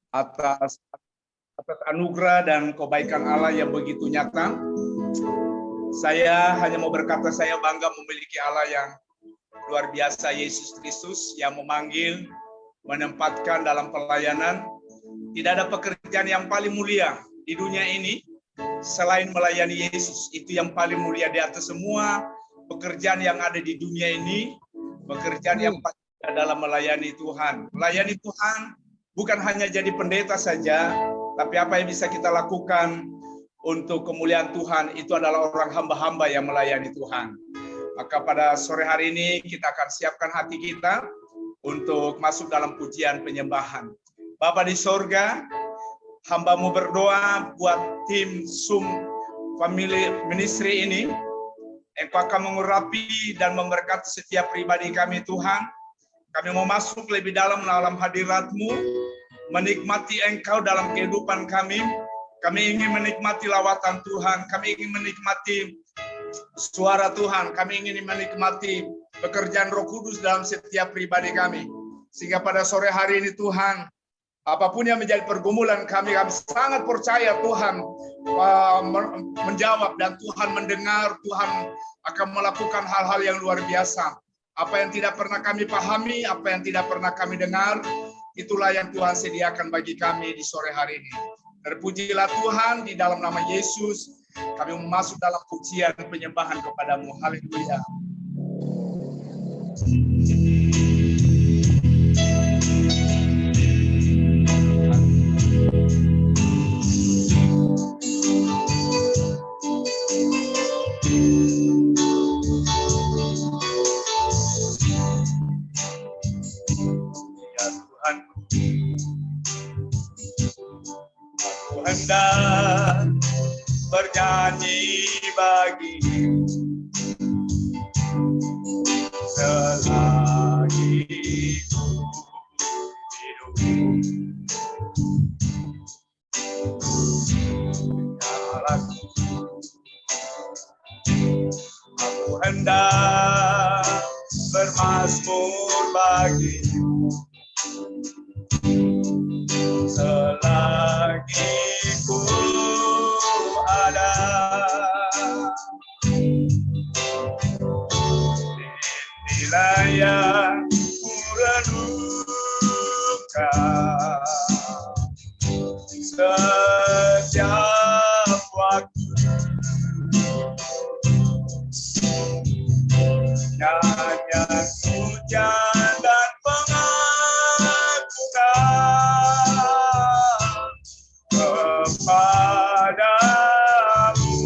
atas anugerah dan kebaikan Allah yang begitu nyata. Saya hanya mau berkata saya bangga memiliki Allah yang luar biasa, Yesus Kristus, yang memanggil, menempatkan dalam pelayanan. Tidak ada pekerjaan yang paling mulia di dunia ini selain melayani Yesus. Itu yang paling mulia di atas semua pekerjaan yang ada di dunia ini. Pekerjaan yang paling mulia adalah melayani Tuhan. Melayani Tuhan bukan hanya jadi pendeta saja, tapi apa yang bisa kita lakukan untuk kemuliaan Tuhan itu adalah orang hamba-hamba yang melayani Tuhan. Maka pada sore hari ini kita akan siapkan hati kita untuk masuk dalam pujian penyembahan. Bapa di sorga, hamba-Mu berdoa buat tim Sum Family Ministry ini. Engkau akan mengurapi dan memberkati setiap pribadi kami Tuhan. Kami mau masuk lebih dalam hadirat-Mu, menikmati Engkau dalam kehidupan kami. Kami ingin menikmati lawatan Tuhan. Kami ingin menikmati suara Tuhan. Kami ingin menikmati pekerjaan Roh Kudus dalam setiap pribadi kami. Sehingga pada sore hari ini Tuhan, apapun yang menjadi pergumulan kami sangat percaya Tuhan menjawab dan Tuhan mendengar. Tuhan akan melakukan hal-hal yang luar biasa. Apa yang tidak pernah kami pahami, apa yang tidak pernah kami dengar, itulah yang Tuhan sediakan bagi kami di sore hari ini. Terpujilah Tuhan, di dalam nama Yesus kami masuk dalam pujian penyembahan kepada-Mu. Haleluya. Hendak bernyanyi bagi-Mu selagi ku hidup. Aku hendak bermazmur bagi-Mu selagi ku ada. Inilah yang ku renungkan setiap waktu. Nyanyian pujian dan pengagungan kepada-Mu.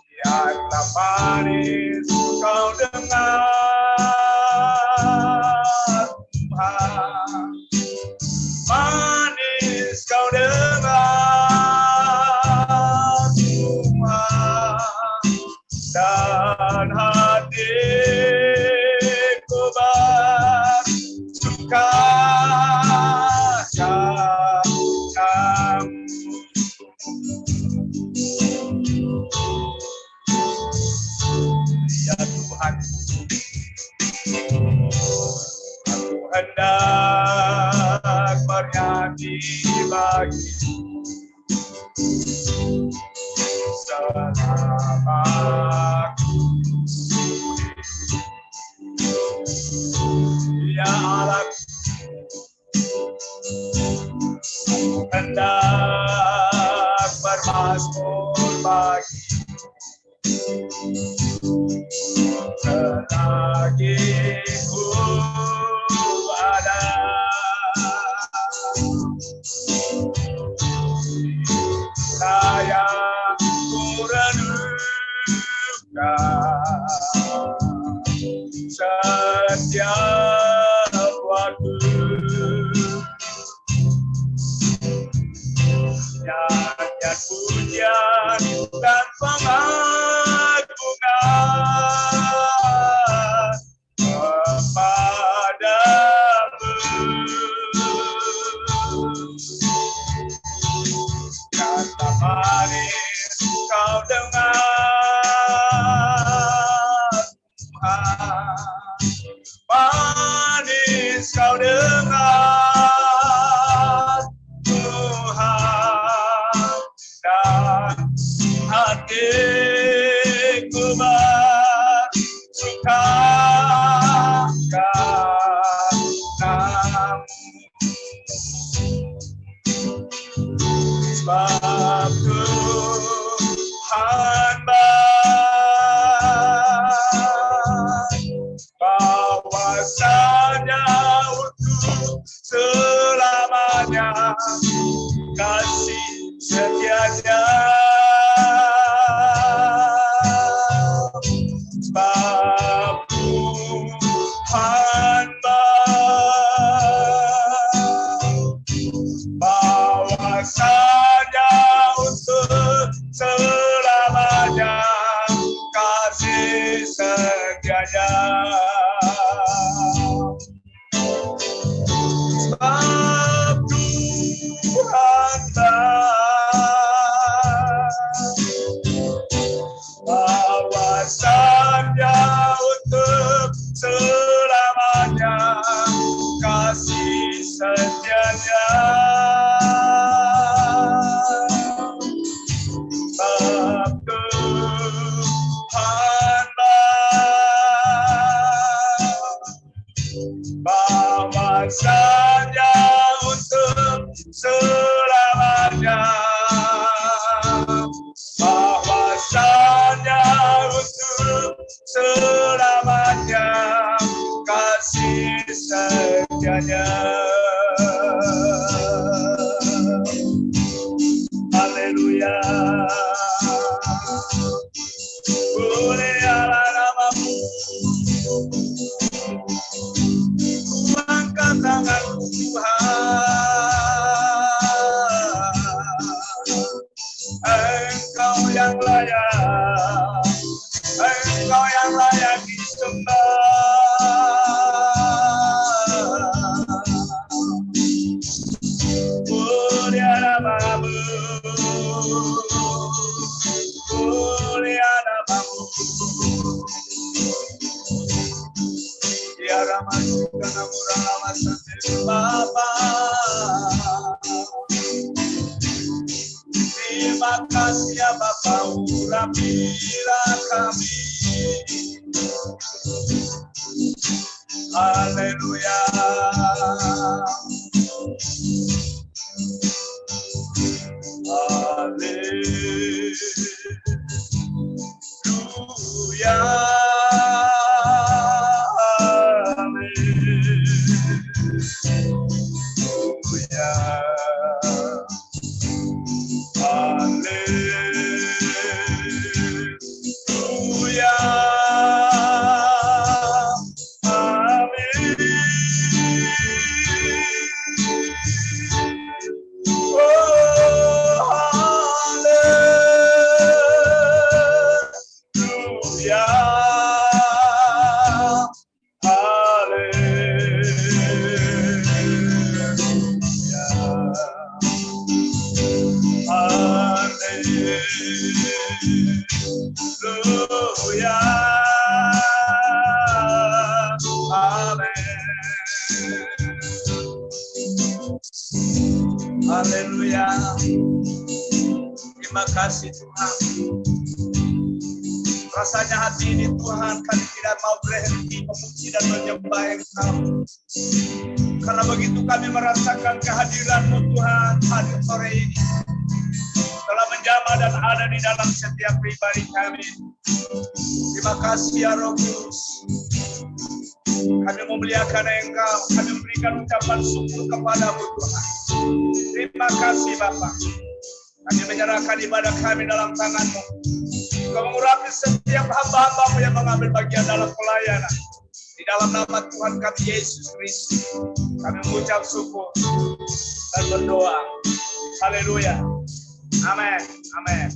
Biarlah manis Kau dengar, Tuhan. Manis Kau dengar, Tuhan. Dan hatiku bersuka ya Tuhan. Aku hendak bernyanyi bagi-Mu selama ku hidup. Ya Allah, aku hendak bermazmur bagi-Mu selagi ku ada. Saya ku renungkan setiap waktu. Nyanyian pujian dan pengagungan kepada-Mu. Kata manis Kau dengar, Tuhan. Manis Kau hanya untuk selamanya, kasih setianya. Sebab Tuhan bahwasanya untuk selamanya, kasih setianya. Sebab Tuhan bahwasanya untuk selamanya, kasih setianya. Sebab Tuhan bahwasanya untuk selamanya, bahwasanya untuk selamanya, kasih setianya. Haleluya. Mulialah namamu, ku angkat tangan Tuhan. Engkau yang layak, Engkau yang layak disembah. Mulia namamu, mulia namamu. Ya Ramasukana Murama Sante Bapa. Terima kasih ya Bapa, urapilah kami. Haleluya. Haleluya. Haleluya. Terima kasih Tuhan. Rasanya hati ini Tuhan, kami tidak mau berhenti memuji dan menyembah Engkau. Karena begitu kami merasakan kehadiran-Mu Tuhan, hadir sore ini telah menjamah dan ada di dalam setiap pribadi kami. Terima kasih ya Roh Kudus. Kami memuliakan Engkau, kami memberikan ucapan syukur kepada-Mu Tuhan. Terima kasih Bapa. Kami menyerahkan ibadah kami dalam tangan-Mu. Kau mengurapi setiap hamba-hamba-Mu yang mengambil bagian dalam pelayanan. Di dalam nama Tuhan kami Yesus Kristus, kami mengucap syukur dan berdoa. Haleluya. Amin. Amin.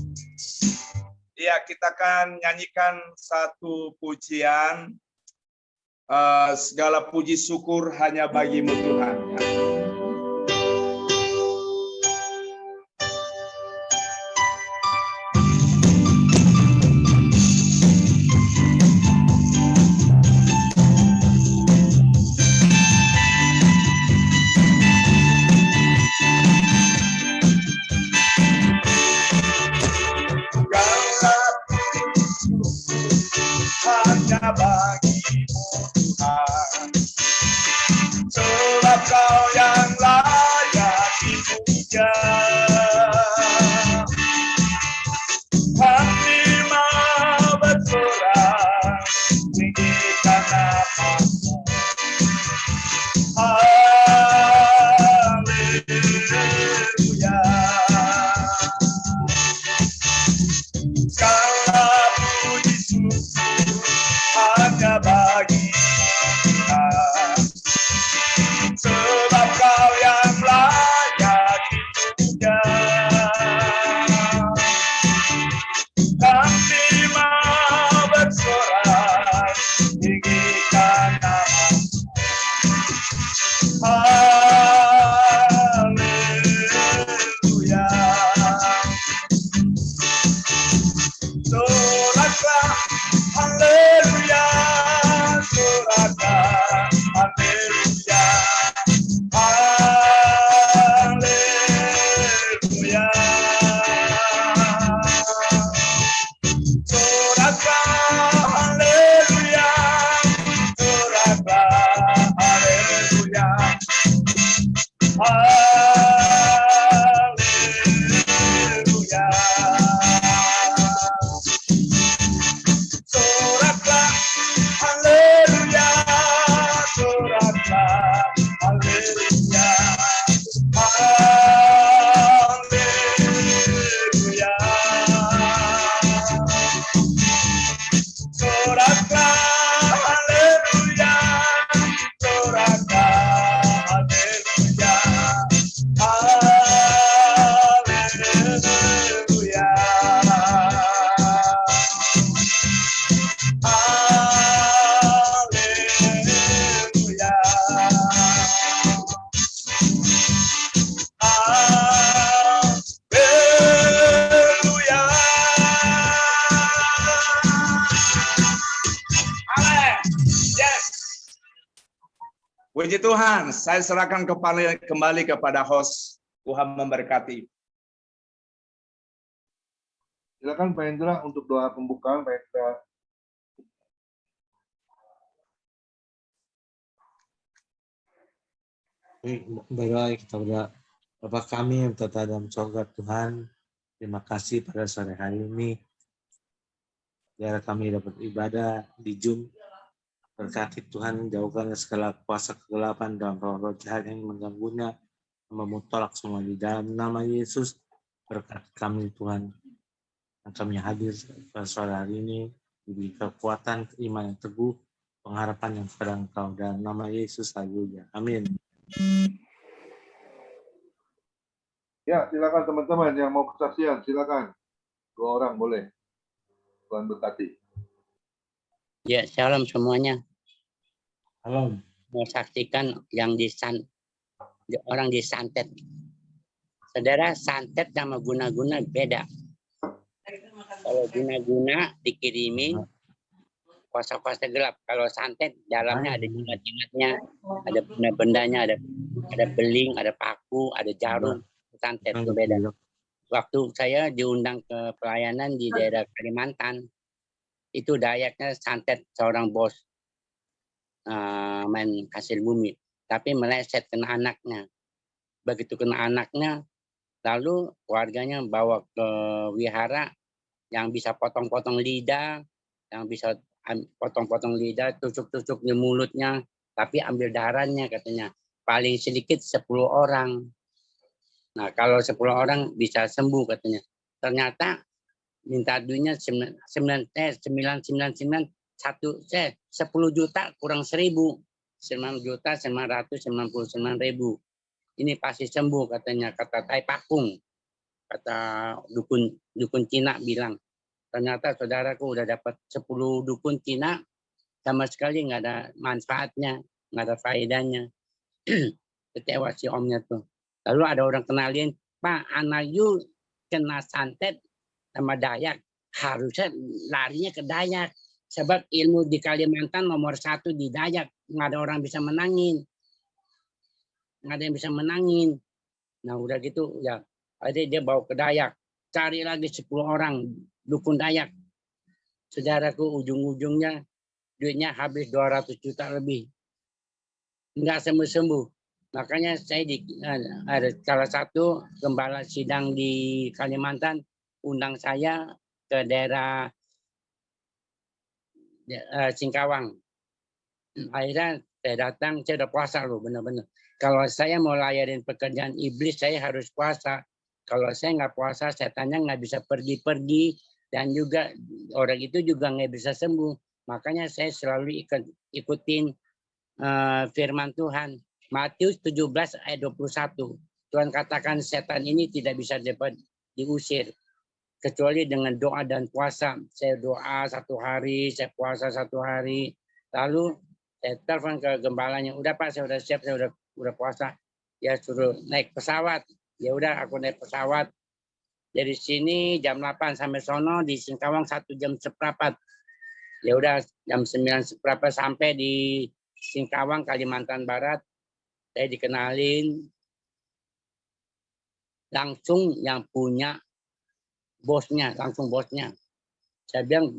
Ya, kita akan nyanyikan satu pujian. Segala puji syukur hanya bagi-Mu Tuhan. Hanya bagi-Mu Tuhan, sebab Kau yang layak dipuja. Hati mau bersorak tinggikan namamu, Haleluya. Soraklah, haleluya. Soraklah, haleluya. Haleluya. Soraklah, haleluya. Soraklah, haleluya. Haleluya. Soraklah, haleluya. Soraklah, haleluya. Haleluya. Soraklah, haleluya. Soraklah, haleluya. Haleluya. Haleluya. Haleluya. Amin. Yes. Puji Tuhan, saya serahkan kembali kepada host. Tuhan memberkati. Silakan Pak Hendra untuk doa pembukaan, Pak Hendra. Berdoa kita berdoa. Bapa kami yang berada dalam surga Tuhan, terima kasih pada sore hari ini. Biar kami dapat ibadah di Zoom. Berkati Tuhan, jauhkan segala kuasa kegelapan dan roh-roh jahat yang mengganggunya, memutolak semua di dalam nama Yesus. Berkati kami Tuhan, yang kami hadir pada sore hari ini, diberi kekuatan, iman yang teguh, pengharapan yang kepada Engkau dalam nama Yesus. Haleluya. Amin. Ya, silakan teman-teman yang mau kesaksian, silakan. 2 orang boleh. Tuhan berkati. Ya, shalom semuanya. Halo. Mau saksikan yang orang disantet. Saudara, santet sama guna-guna beda. Kalau guna-guna dikirimin kuasa-kuasa gelap. Kalau santet dalamnya ada jimat-jimatnya, ada benda-bendanya, ada beling, ada paku, ada jarum. Santet itu beda. Waktu saya diundang ke pelayanan di daerah Kalimantan, itu Dayaknya santet seorang bos main hasil bumi, tapi meleset kena anaknya. Begitu kena anaknya, lalu keluarganya bawa ke wihara yang bisa potong-potong lidah, yang bisa potong-potong lidah, tusuk-tusuk di mulutnya, tapi ambil darahnya katanya. Paling sedikit 10 orang. Nah, kalau 10 orang bisa sembuh katanya. Ternyata minta duitnya 999 10 juta kurang 1.000. 9.999.000. Ini pasti sembuh katanya, kata Tai Pakung. Kata dukun Cina bilang. Ternyata saudaraku udah dapat 10 dukun Cina, sama sekali nggak ada manfaatnya, nggak ada faedahnya. Kecewa si omnya tuh. Lalu ada orang kenalin, Pak, anak you kena santet sama Dayak, harusnya larinya ke Dayak. Sebab ilmu di Kalimantan nomor 1 di Dayak, nggak ada orang bisa menangin. Nggak ada yang bisa menangin. Nah udah gitu, ya, akhirnya dia bawa ke Dayak. Cari lagi 10 orang dukun Dayak. Saudaraku, ujung-ujungnya duitnya habis 200 juta lebih. Nggak sembuh-sembuh. Makanya saya ada salah satu gembala sidang di Kalimantan undang saya ke daerah Singkawang. Akhirnya saya datang, saya udah puasa loh, benar-benar. Kalau saya mau layarin pekerjaan iblis, saya harus puasa. Kalau saya nggak puasa, setannya nggak bisa pergi-pergi, dan juga orang itu juga nggak bisa sembuh. Makanya saya selalu ikutin firman Tuhan. Matius 17 ayat 21. Tuhan katakan setan ini tidak bisa dapat diusir kecuali dengan doa dan puasa. Saya doa 1 hari, saya puasa 1 hari. Lalu Saya telepon ke gembalanya, udah Pak, saya udah siap, saya udah puasa. Ya suruh naik pesawat. Ya udah, aku naik pesawat. Dari sini jam 8 sampai sono, di Singkawang 1 jam seperempat. Ya udah, jam 9 seperempat sampai di Singkawang, Kalimantan Barat. Saya dikenalin langsung yang punya bosnya, langsung bosnya. Saya bilang,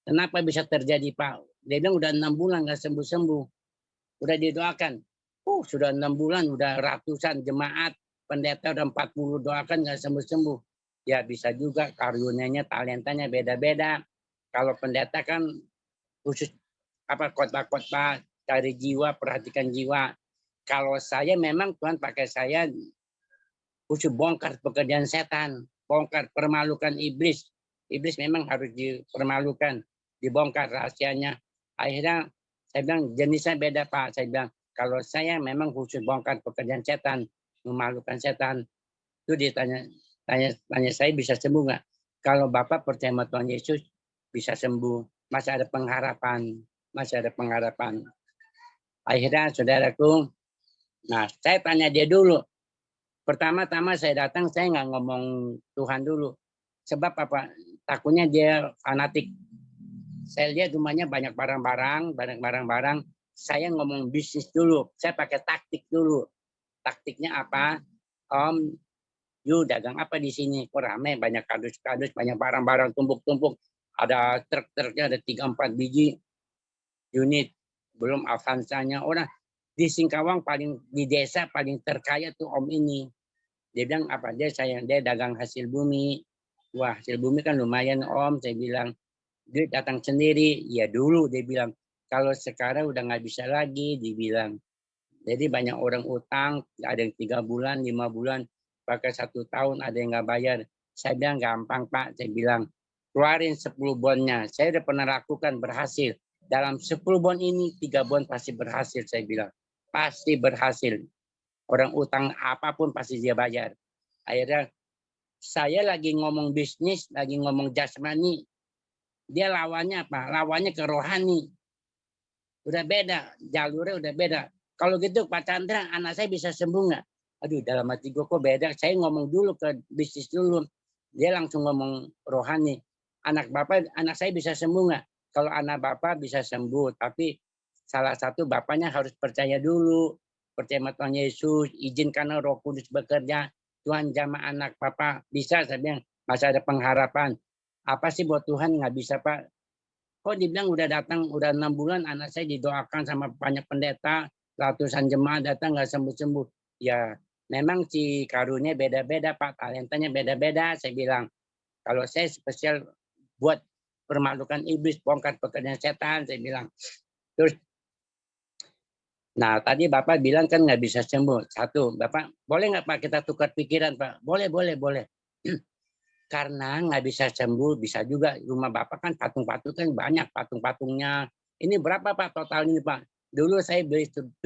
kenapa bisa terjadi Pak? Dia bilang udah 6 bulan nggak sembuh-sembuh. Udah didoakan. Sudah 6 bulan, udah ratusan jemaat, pendeta udah 40 doakan nggak sembuh-sembuh. Ya bisa juga karunia-nya, talentanya beda-beda. Kalau pendeta kan khusus khotbah-khotbah, cari jiwa, perhatikan jiwa. Kalau saya memang Tuhan pakai saya khusus bongkar pekerjaan setan, bongkar permalukan iblis. Iblis memang harus dipermalukan, dibongkar rahasianya. Akhirnya saya bilang jenisnya beda Pak. Saya bilang kalau saya memang khusus bongkar pekerjaan setan, memalukan setan. Itu ditanya saya bisa sembuh nggak? Kalau Bapak percaya sama Tuhan Yesus bisa sembuh. Masih ada pengharapan, masih ada pengharapan. Akhirnya saudaraku, nah saya tanya dia dulu. Pertama-tama saya datang, saya nggak ngomong Tuhan dulu. Sebab apa? Takutnya dia fanatik. Saya lihat rumahnya banyak barang-barang. Saya ngomong bisnis dulu. Saya pakai taktik dulu. Taktiknya apa? Om, you dagang apa di sini? Kok rame, banyak kardus-kardus, banyak barang-barang tumpuk-tumpuk. Ada truk-truknya, ada 3-4 biji unit. Belum Avanzanya. Orang di Singkawang di desa paling terkaya tuh Om ini. Dia bilang apa? Dia dagang hasil bumi. Wah, hasil bumi kan lumayan Om. Saya bilang, duit datang sendiri. Ya dulu dia bilang. Kalau sekarang udah nggak bisa lagi, dibilang. Jadi banyak orang utang, ada yang 3 bulan, 5 bulan, pakai 1 tahun, ada yang nggak bayar. Saya bilang gampang Pak. Saya bilang, keluarin 10 bonnya. Saya udah pernah lakukan, berhasil. Dalam 10 bon ini, 3 bon pasti berhasil. Saya bilang, pasti berhasil. Orang utang apapun pasti dia bayar. Akhirnya saya lagi ngomong bisnis, lagi ngomong jasmani. Dia lawannya apa? Lawannya ke rohani. Udah beda, jalurnya udah beda. Kalau gitu Pak Chandra, anak saya bisa sembuh nggak? Aduh, dalam hati gue kok beda. Saya ngomong dulu ke bisnis dulu. Dia langsung ngomong rohani. Anak saya bisa sembuh nggak? Kalau anak Bapak bisa sembuh, tapi salah satu Bapaknya harus percaya dulu. Percaya sama Tuhan Yesus, izinkan Roh Kudus bekerja. Tuhan jamah anak Bapak bisa, saya bilang masih ada pengharapan. Apa sih buat Tuhan nggak bisa Pak? Kok dibilang udah datang, udah 6 bulan anak saya didoakan sama banyak pendeta, ratusan jemaah datang nggak sembuh-sembuh. Ya memang si karunia beda-beda Pak, talentanya beda-beda. Saya bilang kalau saya spesial buat permalukan iblis, bongkar pekerjaan setan, saya bilang. Terus nah, tadi Bapak bilang kan nggak bisa sembuh. Satu, Bapak, boleh nggak Pak kita tukar pikiran Pak? Boleh. Karena nggak bisa sembuh, bisa juga rumah Bapak kan patung-patung kan banyak patung-patungnya. Ini berapa Pak total ini Pak? Dulu saya beli 700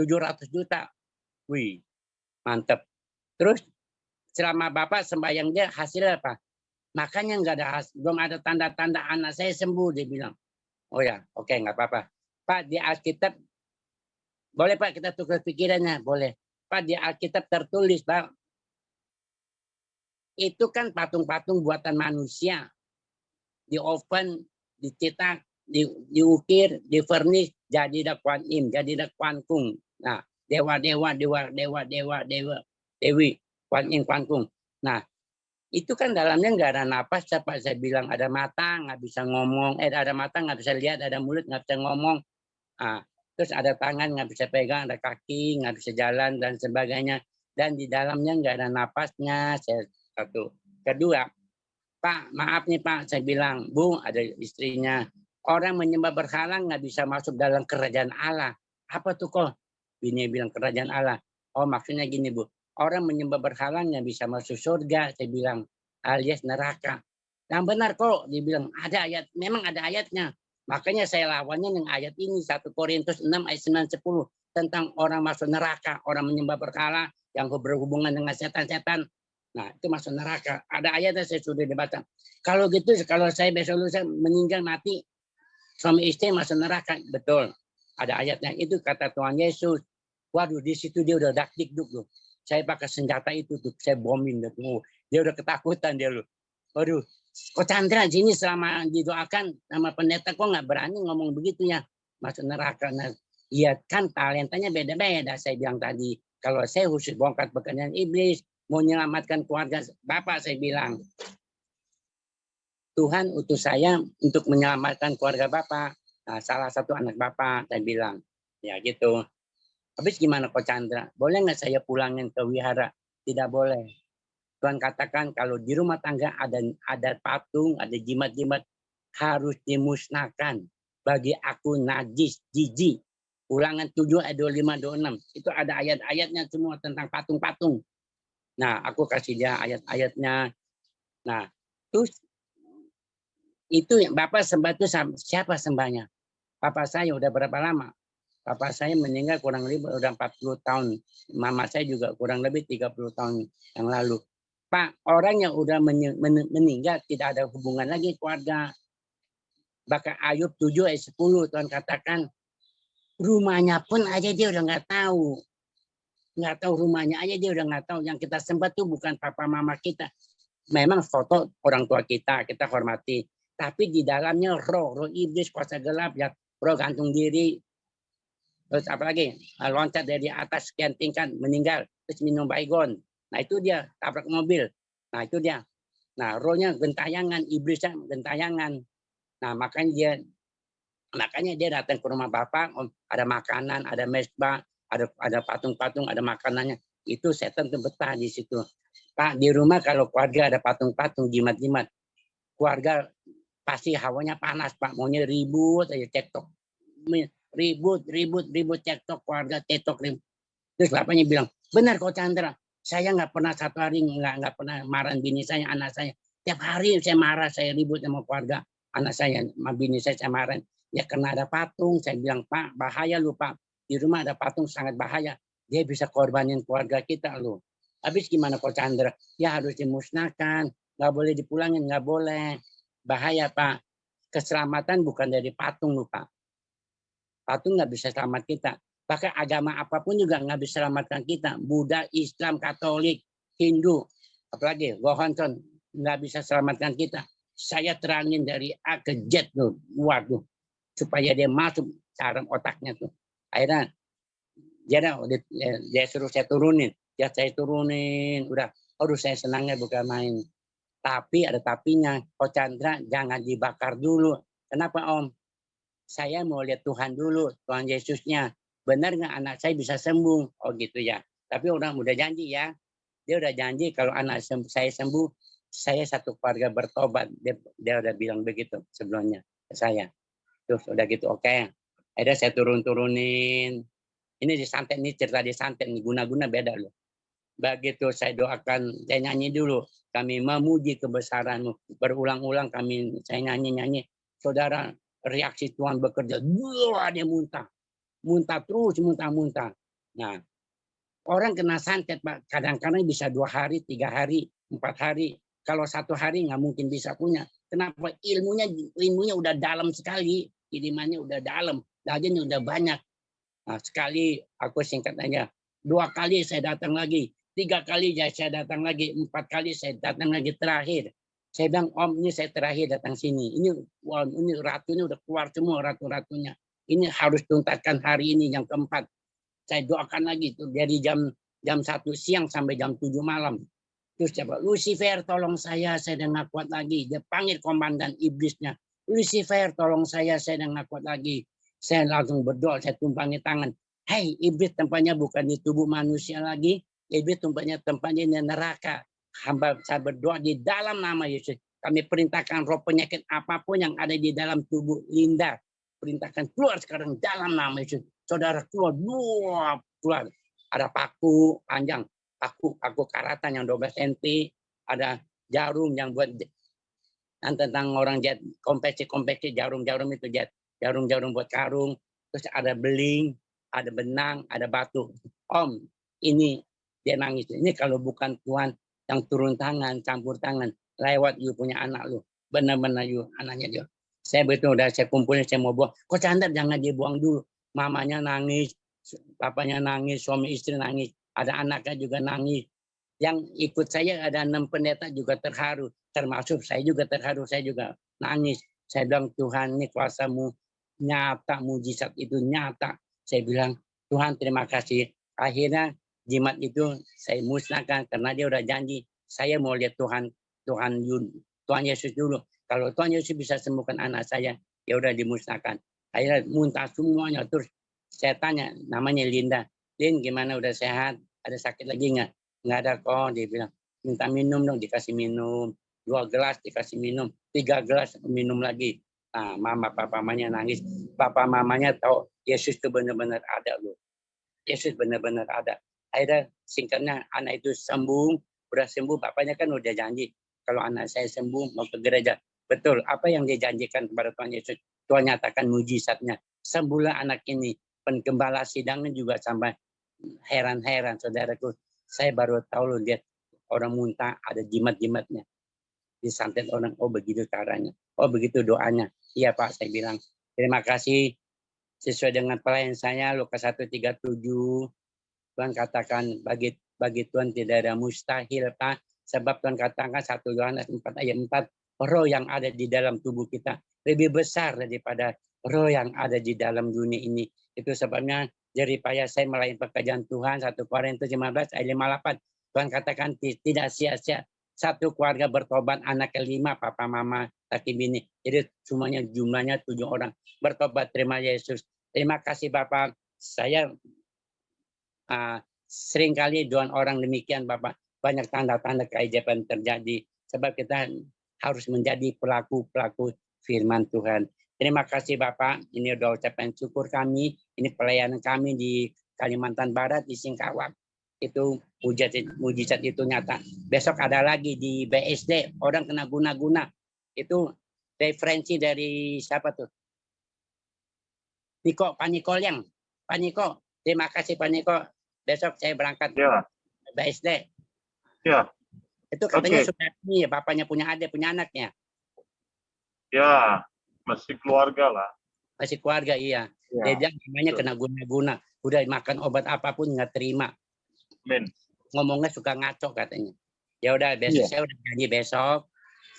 juta. Wih, mantep. Terus selama Bapak sembahyang dia hasilnya apa? Makanya nggak ada belum ada tanda-tanda anak saya sembuh, dia bilang. Oh ya, oke, nggak apa-apa. Pak, di Alkitab boleh Pak kita tukar pikirannya, boleh. Pak di Alkitab tertulis Pak, itu kan patung-patung buatan manusia, di oven, dicetak, diukir, divernis, jadi Kuan Im, jadi Kuan Kung. Nah, dewa-dewa, dewi, Kuan Im, Kuan Kung. Nah, itu kan dalamnya nggak ada napas, Pak. Saya bilang ada mata nggak bisa ngomong, ada mata nggak bisa lihat, ada mulut nggak bisa ngomong. Nah, terus ada tangan nggak bisa pegang, ada kaki nggak bisa jalan dan sebagainya. Dan di dalamnya nggak ada napasnya. Satu. Kedua, Pak, maaf nih Pak, saya bilang, Bu, ada istrinya. Orang menyembah berhala nggak bisa masuk dalam kerajaan Allah. Apa tuh kok? Bini bilang kerajaan Allah. Oh, maksudnya gini Bu, orang menyembah berhala nggak bisa masuk surga. Saya bilang, alias neraka. Yang benar kok, dibilang ada ayat, memang ada ayatnya. Makanya saya lawannya yang ayat ini 1 Korintus 6 ayat 9-10 tentang orang masuk neraka, orang menyembah berhala yang berhubungan dengan setan-setan. Nah, itu masuk neraka. Ada ayatnya saya sudah dibaca. Kalau gitu, kalau saya besok lusa meninggal mati, suami istri masuk neraka, betul. Ada ayatnya itu kata Tuhan Yesus. Waduh, di situ dia udah dak-dikduk loh. Saya pakai senjata itu tuh, saya bombing tuh. Dia udah ketakutan dia loh. Waduh, kok Chandra sini selama didoakan sama pendeta kok nggak berani ngomong begitu ya, masuk neraka. Nah, iya kan talentanya beda-beda. Saya bilang tadi, kalau saya khusus bongkar pekerjaan iblis, mau menyelamatkan keluarga Bapak, saya bilang Tuhan utus saya untuk menyelamatkan keluarga Bapak. Nah, salah satu anak Bapak, saya bilang ya gitu. Habis gimana Ko Chandra? Boleh nggak saya pulangin ke wihara? Tidak boleh. Tuhan katakan kalau di rumah tangga ada patung, ada jimat-jimat harus dimusnahkan. Bagi aku najis, jijik. Ulangan 7 ayat 25 26. Itu ada ayat-ayatnya semua tentang patung-patung. Nah, aku kasih dia ayat-ayatnya. Nah, terus itu yang Bapak sembah itu siapa sembahnya? Papa saya udah berapa lama? Papa saya meninggal kurang lebih udah 40 tahun. Mama saya juga kurang lebih 30 tahun yang lalu. Pak, orang yang udah meninggal tidak ada hubungan lagi keluarga. Bahkan Ayub 7 ayat 10 Tuhan katakan rumahnya pun aja dia udah nggak tahu. Nggak tahu rumahnya aja dia udah nggak tahu. Yang kita sembah tuh bukan papa mama kita. Memang foto orang tua kita hormati. Tapi di dalamnya roh iblis, kuasa gelap, ya roh gantung diri. Terus apalagi loncat dari atas sekian tingkat meninggal terus minum baygon. Nah itu dia tabrak mobil. Nah itu dia. Nah rohnya gentayangan, iblisnya gentayangan. Nah makanya dia datang ke rumah Bapak, ada makanan, ada mesbah, ada patung-patung, ada makanannya. Itu setan tuh betah di situ. Pak di rumah kalau keluarga ada patung-patung, jimat-jimat, keluarga pasti hawanya panas Pak, maunya ribut aja cekcok. Ribut cekcok keluarga cekcok ribut. Terus bapaknya bilang benar kok Chandra, saya nggak pernah satu hari nggak pernah marah bini saya, anak saya. Tiap hari saya marah, saya ribut sama keluarga anak saya, sama bini saya marah. Ya karena ada patung, saya bilang Pak bahaya lu Pak, di rumah ada patung sangat bahaya, dia bisa korbanin keluarga kita lu. Habis gimana kok Chandra? Ya harus dimusnahkan, nggak boleh dipulangin, nggak boleh, bahaya Pak. Keselamatan bukan dari patung lu Pak. Patung nggak bisa selamat kita. Bahkan agama apapun juga nggak bisa selamatkan kita. Buddha, Islam, Katolik, Hindu, apalagi Gohonton nggak bisa selamatkan kita. Saya terangin dari A ke Z tuh, waduh, supaya dia masuk saraf otaknya tuh. Akhirnya dia suruh saya turunin, udah, aduh saya senangnya bukan main. Tapi ada tapinya, Ko Chandra jangan dibakar dulu. Kenapa Om? Saya mau lihat Tuhan dulu, Tuhan Yesusnya. Benar nggak anak saya bisa sembuh? Oh gitu ya. Tapi orang udah janji ya. Dia udah janji kalau anak saya sembuh, saya satu keluarga bertobat. Dia udah bilang begitu sebelumnya ke saya. Terus udah gitu oke. Akhirnya saya turunin. Ini di santet, ini cerita di santet, ini guna-guna beda loh. Begitu saya doakan, saya nyanyi dulu. Kami memuji kebesaran-Mu. Berulang-ulang saya nyanyi. Saudara, reaksi Tuhan bekerja. Wah, dia muntah terus, muntah. Nah, orang kena santet Pak, kadang-kadang bisa 2 hari, 3 hari, 4 hari. Kalau 1 hari nggak mungkin bisa punya. Kenapa? Ilmunya udah dalam sekali, irimannya udah dalam, dagingnya udah banyak. Nah, sekali aku singkat aja, 2 kali saya datang lagi, 3 kali saya datang lagi, 4 kali saya datang lagi terakhir. Saya bilang, Om, ini saya terakhir datang sini. Ini ratunya udah keluar semua, ratu-ratunya. Ini harus tuntaskan hari ini yang keempat. Saya doakan lagi tuh dari jam 1 siang sampai jam 7 malam. Terus coba, Lucifer tolong saya udah nggak kuat lagi. Dia panggil komandan iblisnya. Lucifer tolong saya udah nggak kuat lagi. Saya langsung berdoa, saya tumpangi tangan. Hei, iblis tempatnya bukan di tubuh manusia lagi. Iblis tempatnya di neraka. Hamba saya berdoa di dalam nama Yesus. Kami perintahkan roh penyakit apapun yang ada di dalam tubuh Linda. Perintahkan keluar sekarang dalam nama Yesus. Saudara keluar. Ada paku panjang. Paku karatan yang 12 cm. Ada jarum yang buat tentang orang jet. Kompleksi jarum itu jet. Jarum buat karung. Terus ada beling. Ada benang. Ada batu. Om, ini dia nangis. Ini kalau bukan Tuhan yang turun tangan, campur tangan, lewat you punya anak lu. Benar-benar you anaknya dia. Saya betul udah saya kumpulin, saya mau buang. Kok Chandra jangan dibuang dulu. mamanya nangis, papanya nangis, suami istri nangis, ada anaknya juga nangis. Yang ikut saya ada 6 pendeta juga terharu, termasuk saya juga terharu, saya juga nangis. Saya bilang, Tuhan, ini kuasa-Mu nyata, mujizat itu nyata. Saya bilang, Tuhan terima kasih. Akhirnya jimat itu saya musnahkan karena dia udah janji. Saya mau lihat Tuhan Yesus dulu. Kalau Tuhan Yesus bisa sembuhkan anak saya, ya udah dimusnahkan. Akhirnya muntah semuanya. Terus saya tanya, namanya Linda. Lin, gimana, udah sehat? Ada sakit lagi nggak? Nggak ada kok. Dia bilang, minta minum dong, dikasih minum. 2 gelas dikasih minum. 3 gelas minum lagi. Nah, mama, papa, mamanya nangis. Papa, mamanya tahu Yesus itu benar-benar ada loh. Yesus benar-benar ada. Akhirnya singkatnya anak itu sembuh. Udah sembuh, bapaknya kan udah janji. Kalau anak saya sembuh, mau ke gereja. Betul, apa yang dia janjikan kepada Tuhan Yesus. Tuhan nyatakan mujizatnya. Sembuhlah anak ini. Penggembala sidangnya juga sampai heran-heran, saudaraku. Saya baru tahu loh, lihat orang muntah ada jimat-jimatnya. Disantet orang, oh begitu caranya. Oh begitu doanya. Iya Pak, saya bilang. Terima kasih. Sesuai dengan pelayan saya, Lukas 1:37. Tuhan katakan, bagi Tuhan tidak ada mustahil, Pak. Sebab Tuhan katakan 1 Yohanes 4:4, roh yang ada di dalam tubuh kita lebih besar daripada roh yang ada di dalam dunia ini. Itu sebabnya jeripaya saya melayani pekerjaan Tuhan, 1 Korintus 15:58. Tuhan katakan tidak sia-sia satu keluarga bertobat, anak kelima, papa, mama, laki bini. Jadi semuanya jumlahnya 7 orang bertobat, terima Yesus. Terima kasih Bapak. Saya seringkali doa orang demikian Bapak. Banyak tanda-tanda keajaiban terjadi. Sebab kita harus menjadi pelaku-pelaku firman Tuhan. Terima kasih Bapak. Ini doa ucapan syukur kami. Ini pelayanan kami di Kalimantan Barat, di Singkawang. Itu mujizat itu nyata. Besok ada lagi di BSD. Orang kena guna-guna. Itu referensi dari siapa tuh? Pak Niko yang. Pak Niko. Terima kasih Pak Niko. Besok saya berangkat Ya. BSD. Ya. Itu katanya sudah ini, bapaknya punya adik, punya anaknya. Ya, masih keluarga lah. Masih keluarga, iya. Ya. Dia namanya kena guna-guna. Udah makan obat apapun nggak terima. Amin. Ngomongnya suka ngaco katanya. Ya udah besok saya udah janji besok.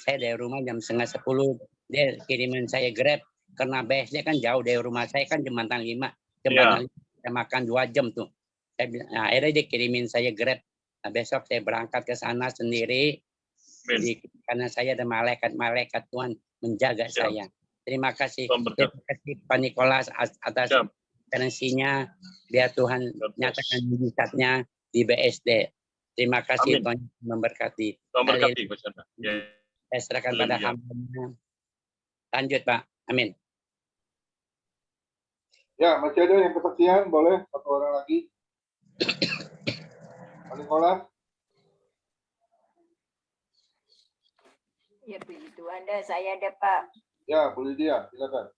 Saya dari rumah jam 9:30. Dia kirimin saya Grab karena BSD kan jauh dari rumah saya kan Jembatan 5. Jembatan 5 saya makan 2 jam tuh. Nah, akhirnya dia kirimin saya Grab. Nah, besok saya berangkat ke sana sendiri. Jadi, karena saya ada malaikat Tuhan menjaga saya. Terima kasih. Terima kasih Pak Nikolas atas referensinya. Biar Tuhan nyatakan mujizatnya di BSD. Terima kasih Tuhan memberkati. Memberkati. Saya serahkan pada hamba-Nya. Lanjut Pak. Amin. Ya, masih ada yang kesaksian, boleh 1 orang lagi. Pak Nikolas. Ya puji Tuhan, saya ada Pak. Ya, Bu Lydia, silakan.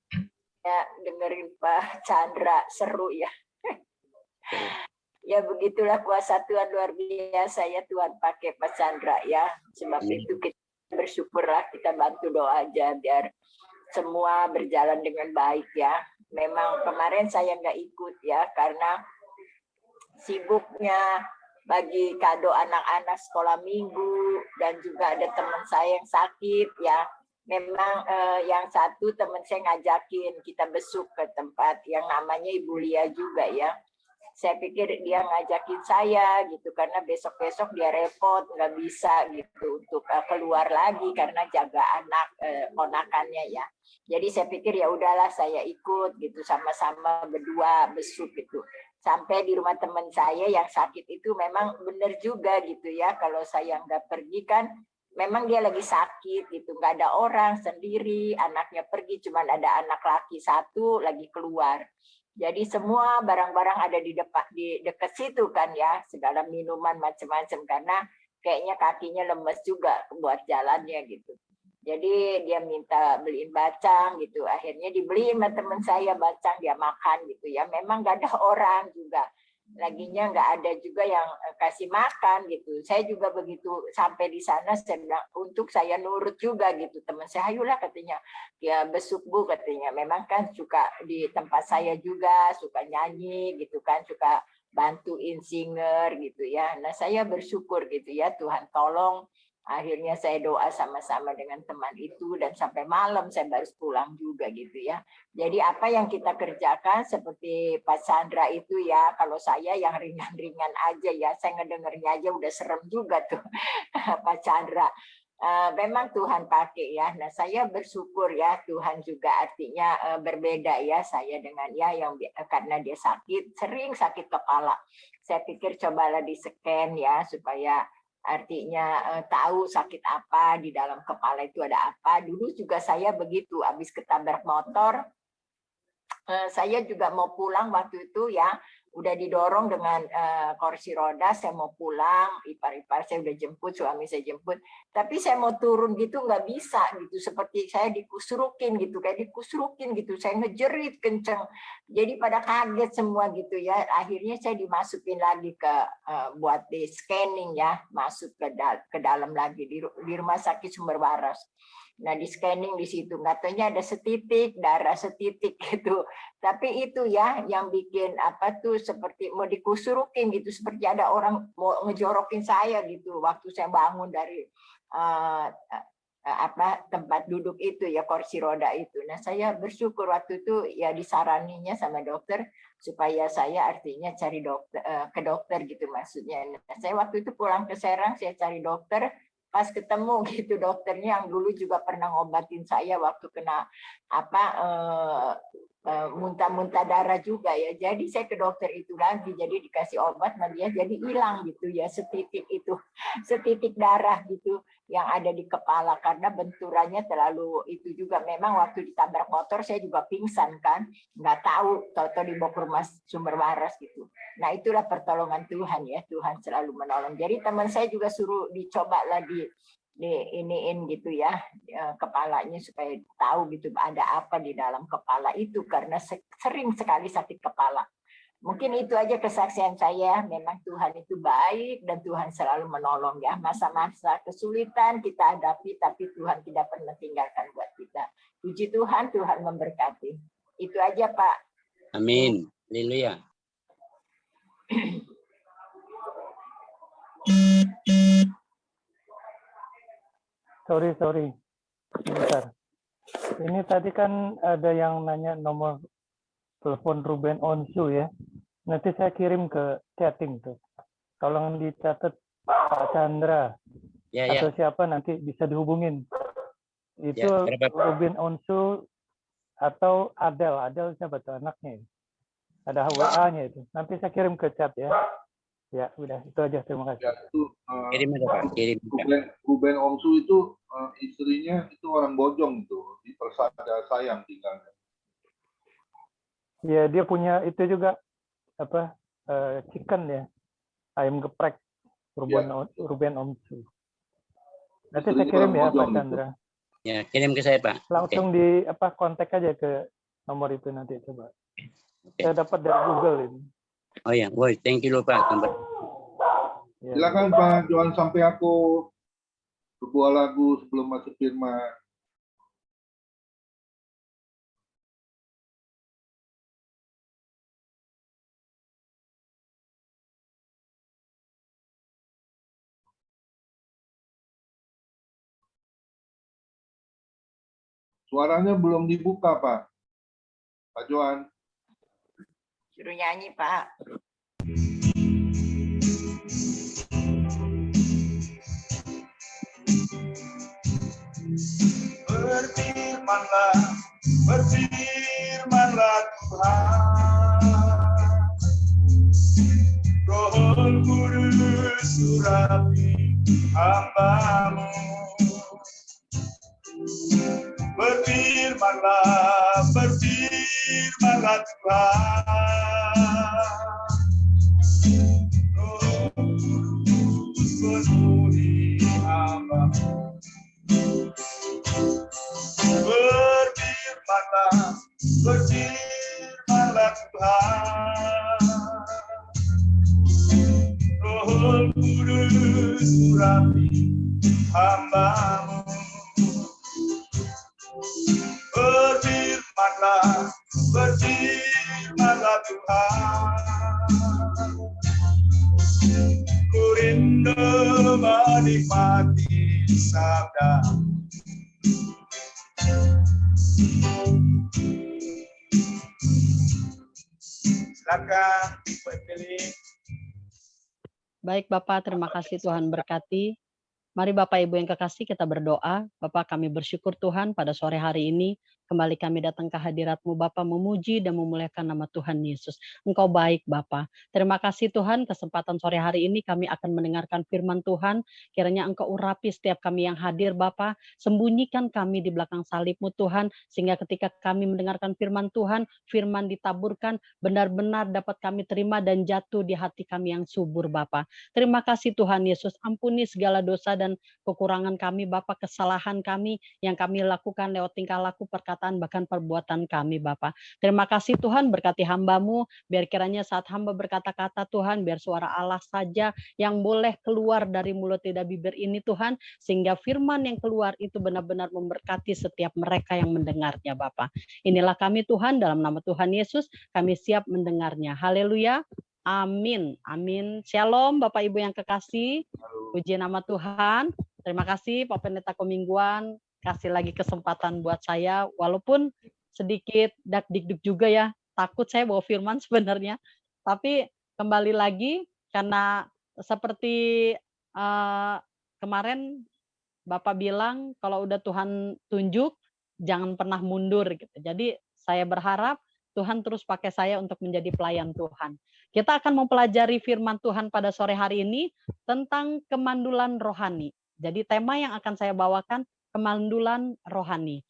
Ya, dengerin Pak Chandra, seru ya. Ya begitulah kuasa Tuhan luar biasa ya, Tuhan pakai Pak Chandra ya. Sebab itu kita bersyukurlah, kita bantu doa aja biar semua berjalan dengan baik ya. Memang kemarin saya nggak ikut ya karena sibuknya bagi kado anak-anak sekolah minggu dan juga ada teman saya yang sakit ya. Memang yang satu teman saya ngajakin kita besuk ke tempat yang namanya Ibu Lia juga ya. Saya pikir dia ngajakin saya gitu karena besok-besok dia repot nggak bisa gitu untuk keluar lagi karena jaga anak ponakannya ya. Jadi saya pikir ya udahlah saya ikut gitu sama-sama berdua besuk gitu. Sampai di rumah teman saya yang sakit itu memang benar juga gitu ya. Kalau saya nggak pergi kan memang dia lagi sakit gitu. Nggak ada orang sendiri, anaknya pergi cuman ada anak laki satu lagi keluar. Jadi semua barang-barang ada di dekat situ kan ya. Segala minuman macam-macam karena kayaknya kakinya lemes juga buat jalannya gitu. Jadi dia minta beliin bacang gitu. Akhirnya dibeliin sama teman saya bacang, dia makan gitu ya. Memang gak ada orang juga. laginya nggak ada juga yang kasih makan gitu. Saya juga begitu sampai di sana saya bilang untuk saya nurut juga gitu. Teman saya, ayolah katanya, ya besuk Bu katanya. Memang kan suka di tempat saya juga suka nyanyi gitu kan, suka bantuin singer gitu ya. Nah saya bersyukur gitu ya, Tuhan tolong. Akhirnya saya doa sama-sama dengan teman itu dan sampai malam saya baru pulang juga gitu ya. Jadi apa yang kita kerjakan seperti Pak Chandra itu ya, kalau saya yang ringan-ringan aja ya, saya ngedengernya aja udah serem juga tuh Pak Chandra. Memang Tuhan pakai ya. Nah saya bersyukur ya, Tuhan juga artinya berbeda ya saya dengan ya yang karena dia sakit, sering sakit kepala. Saya pikir cobalah di scan ya supaya artinya tahu sakit apa di dalam kepala itu ada apa. Dulu juga saya begitu, habis ketabrak motor, saya juga mau pulang waktu itu ya, udah didorong dengan kursi roda, saya mau pulang, ipar-ipar saya udah jemput, suami saya jemput, tapi saya mau turun gitu nggak bisa gitu, seperti saya dikusrukin gitu, kayak dikusrukin gitu, saya ngejerit kenceng, jadi pada kaget semua gitu ya. Akhirnya saya dimasukin lagi ke buat di scanning ya, masuk ke dalam lagi di rumah sakit Sumber Waras. Nah di scanning di situ katanya ada setitik darah setitik gitu, tapi itu ya yang bikin apa tuh seperti mau dikusurukin gitu, seperti ada orang mau ngejorokin saya gitu waktu saya bangun dari tempat duduk itu ya, kursi roda itu. Nah saya bersyukur waktu itu ya disaraninya sama dokter supaya saya artinya cari dokter ke dokter gitu maksudnya. Nah, saya waktu itu pulang ke Serang, saya cari dokter. Pas ketemu gitu dokternya yang dulu juga pernah ngobatin saya waktu kena muntah-muntah darah juga ya. Jadi saya ke dokter itu lagi, jadi dikasih obat sama dia, jadi hilang gitu ya setitik itu, setitik darah gitu yang ada di kepala karena benturannya terlalu itu juga. Memang waktu ditabrak motor saya juga pingsan kan, nggak tahu, tahu-tahu dibawa ke rumah Sumber Waras gitu. Nah itulah pertolongan Tuhan ya, Tuhan selalu menolong. Jadi teman saya juga suruh dicoba lagi di iniin gitu ya kepalanya supaya tahu gitu ada apa di dalam kepala itu karena sering sekali sakit kepala. Mungkin itu aja kesaksian saya. Memang Tuhan itu baik dan Tuhan selalu menolong ya. Masa-masa kesulitan kita hadapi tapi Tuhan tidak pernah tinggalkan buat kita. Puji Tuhan, Tuhan memberkati. Itu aja Pak. Amin. Haleluya. Sorry. Bentar. Ini tadi kan ada yang nanya nomor telepon Ruben Onsu ya. Nanti saya kirim ke chatting tuh. Tolong dicatat Pak Chandra atau siapa nanti bisa dihubungin. Itu Ruben Onsu atau Adel siapa tuh anaknya? Ada WA-nya itu. Nanti saya kirim ke chat ya. Ya, udah itu aja. Terima kasih. Ya, itu, Kirim aja Pak, kirim. Ruben Omsu itu istrinya itu orang Bojong itu di Persada Sayang tinggalnya. Ya, dia punya itu juga chicken ya, ayam geprek Ruben Omsu. Nanti saya kirim ya Pak Chandra. Ya, kirim ke saya Pak. Langsung di kontak aja ke nomor itu nanti coba. Saya dapat dari Google ini. Oh ya, boy, thank you loh Pak. Silakan Pak Johan sampai aku sebuah lagu sebelum masuk firman. Suaranya belum dibuka Pak. Pak Johan. Suruh nyanyi Pak. Berfirmanlah Tuhan, Roh Kudus surapi hamba-Mu. Berfirmanlah Tuhan, Roh Kudus penuhi hamba-Mu. Berfirmanlah Tuhan, Kudus urapi hamba-Mu. Berfirmanlah Tuhan. Ku rindu menikmati sabda. Silakan, Pak Pilih. Baik Bapak, terima kasih Tuhan berkati. Mari Bapak Ibu yang kekasih kita berdoa. Bapak kami bersyukur Tuhan pada sore hari ini. Kembali kami datang ke hadirat-Mu Bapak memuji dan memuliakan nama Tuhan Yesus. Engkau baik Bapak. Terima kasih Tuhan kesempatan sore hari ini kami akan mendengarkan firman Tuhan. Kiranya Engkau urapi setiap kami yang hadir Bapak. Sembunyikan kami di belakang salib-Mu Tuhan. Sehingga ketika kami mendengarkan firman Tuhan, firman ditaburkan benar-benar dapat kami terima dan jatuh di hati kami yang subur Bapak. Terima kasih Tuhan Yesus. Ampuni segala dosa dan kekurangan kami Bapak, kesalahan kami yang kami lakukan lewat tingkah laku, perkataan, bahkan perbuatan kami Bapak. Terima kasih Tuhan, berkati hamba-Mu, biar kiranya saat hamba berkata-kata Tuhan, biar suara Allah saja yang boleh keluar dari mulut lidah bibir ini Tuhan, sehingga firman yang keluar itu benar-benar memberkati setiap mereka yang mendengarnya Bapak. Inilah kami Tuhan, dalam nama Tuhan Yesus, kami siap mendengarnya. Haleluya. Amin. Amin. Shalom Bapak Ibu yang kekasih. Puji nama Tuhan. Terima kasih Pak Pendeta Komingguan. Kasih lagi kesempatan buat saya. Walaupun sedikit dak-dikduk juga ya. Takut saya bawa firman sebenarnya. Tapi kembali lagi karena seperti kemarin Bapak bilang kalau udah Tuhan tunjuk jangan pernah mundur gitu. Jadi saya berharap Tuhan terus pakai saya untuk menjadi pelayan Tuhan. Kita akan mempelajari firman Tuhan pada sore hari ini tentang kemandulan rohani. Jadi tema yang akan saya bawakan kemandulan rohani.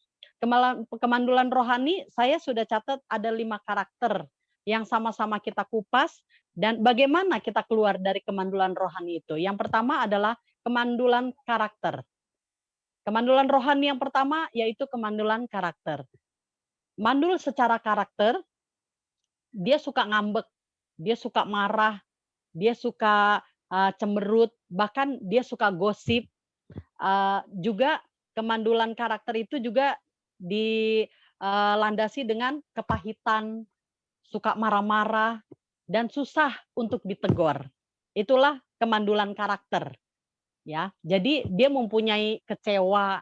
Kemandulan rohani saya sudah catat ada 5 karakter yang sama-sama kita kupas dan bagaimana kita keluar dari kemandulan rohani itu. Yang pertama adalah kemandulan karakter. Kemandulan rohani yang pertama yaitu kemandulan karakter. Mandul secara karakter, dia suka ngambek, dia suka marah, dia suka cemberut, bahkan dia suka gosip. Juga kemandulan karakter itu juga dilandasi dengan kepahitan, suka marah-marah, dan susah untuk ditegur. Itulah kemandulan karakter. Ya, jadi dia mempunyai kecewa.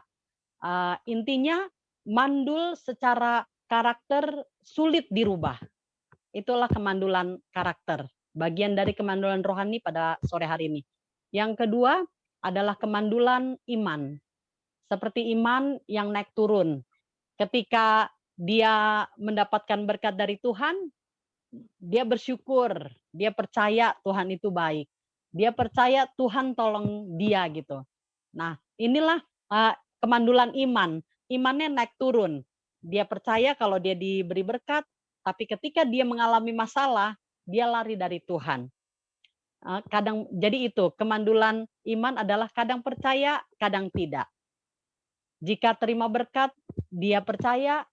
Intinya mandul secara karakter sulit dirubah. Itulah kemandulan karakter. Bagian dari kemandulan rohani pada sore hari ini. Yang kedua adalah kemandulan iman. Seperti iman yang naik turun. Ketika dia mendapatkan berkat dari Tuhan, dia bersyukur, dia percaya Tuhan itu baik. Dia percaya Tuhan tolong dia gitu. Nah, inilah kemandulan iman. Imannya naik turun. Dia percaya kalau dia diberi berkat, tapi ketika dia mengalami masalah, dia lari dari Tuhan. Jadi itu kemandulan iman adalah kadang percaya, kadang tidak. Jika terima berkat, dia percaya,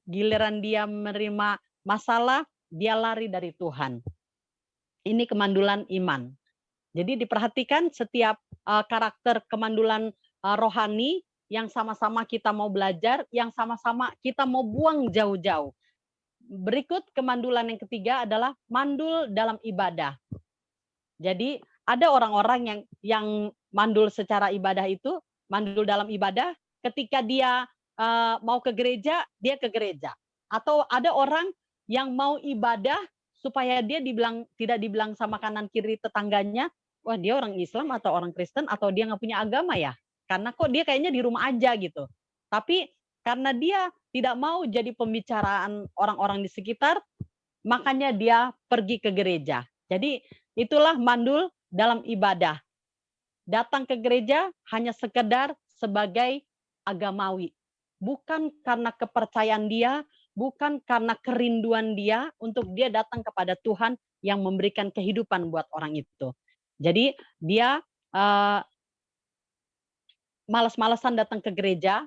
giliran dia menerima masalah, dia lari dari Tuhan. Ini kemandulan iman. Jadi diperhatikan setiap karakter kemandulan rohani yang sama-sama kita mau belajar, yang sama-sama kita mau buang jauh-jauh. Berikut kemandulan yang ketiga adalah mandul dalam ibadah. Jadi ada orang-orang yang mandul secara ibadah itu, mandul dalam ibadah, ketika dia mau ke gereja, dia ke gereja. Atau ada orang yang mau ibadah supaya dia tidak dibilang sama kanan kiri tetangganya, wah dia orang Islam atau orang Kristen atau dia nggak punya agama ya. Karena kok dia kayaknya di rumah aja gitu. Tapi karena dia tidak mau jadi pembicaraan orang-orang di sekitar, makanya dia pergi ke gereja. Jadi itulah mandul dalam ibadah. Datang ke gereja hanya sekedar sebagai agamawi. Bukan karena kepercayaan dia, bukan karena kerinduan dia untuk dia datang kepada Tuhan yang memberikan kehidupan buat orang itu. Jadi dia malas-malasan datang ke gereja,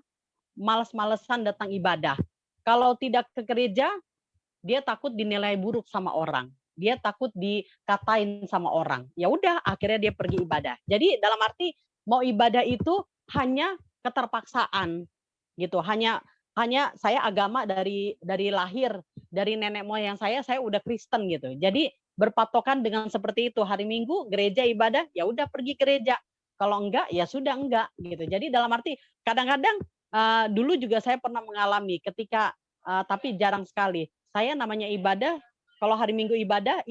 malas-malasan datang ibadah. Kalau tidak ke gereja, dia takut dinilai buruk sama orang. dia takut dikatain sama orang. Ya udah, akhirnya dia pergi ibadah. Jadi dalam arti mau ibadah itu hanya keterpaksaan gitu. Hanya saya agama dari lahir, dari nenek moyang saya udah Kristen gitu. Jadi berpatokan dengan seperti itu. Hari Minggu gereja ibadah, ya udah pergi gereja. Kalau enggak, ya sudah enggak gitu. Jadi dalam arti kadang-kadang dulu juga saya pernah mengalami ketika tapi jarang sekali. Saya namanya ibadah, kalau hari Minggu ibadah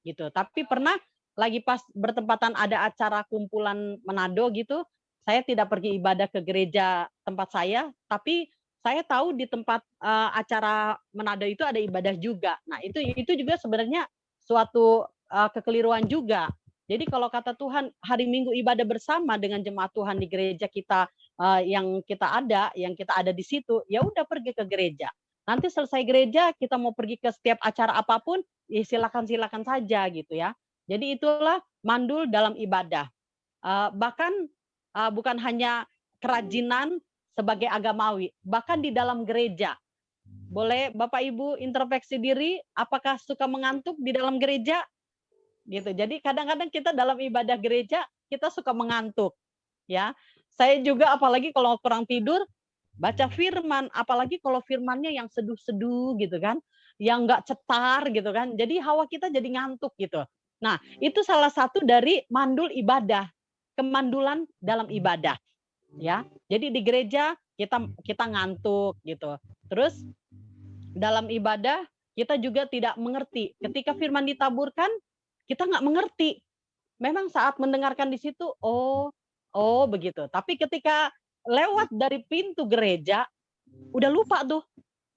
gitu. Tapi pernah lagi pas bertempatan ada acara kumpulan Manado gitu, saya tidak pergi ibadah ke gereja tempat saya, tapi saya tahu di tempat acara Manado itu ada ibadah juga. Nah, itu juga sebenarnya suatu kekeliruan juga. Jadi kalau kata Tuhan hari Minggu ibadah bersama dengan jemaat Tuhan di gereja kita yang kita ada di situ, ya udah pergi ke gereja. Nanti selesai gereja kita mau pergi ke setiap acara apapun, ya silakan saja gitu ya. Jadi itulah mandul dalam ibadah. Bahkan bukan hanya kerajinan sebagai agamawi, bahkan di dalam gereja. Boleh Bapak Ibu introspeksi diri, apakah suka mengantuk di dalam gereja? Gitu. Jadi kadang-kadang kita dalam ibadah gereja kita suka mengantuk, ya. Saya juga apalagi kalau kurang tidur baca firman, apalagi kalau firmannya yang seduh-seduh gitu kan, yang enggak cetar gitu kan. Jadi hawa kita jadi ngantuk gitu. Nah, itu salah satu dari mandul ibadah, kemandulan dalam ibadah, ya. Jadi di gereja kita ngantuk gitu. Terus dalam ibadah kita juga tidak mengerti. Ketika firman ditaburkan, kita nggak mengerti. Memang saat mendengarkan di situ, oh begitu. Tapi ketika lewat dari pintu gereja, udah lupa tuh.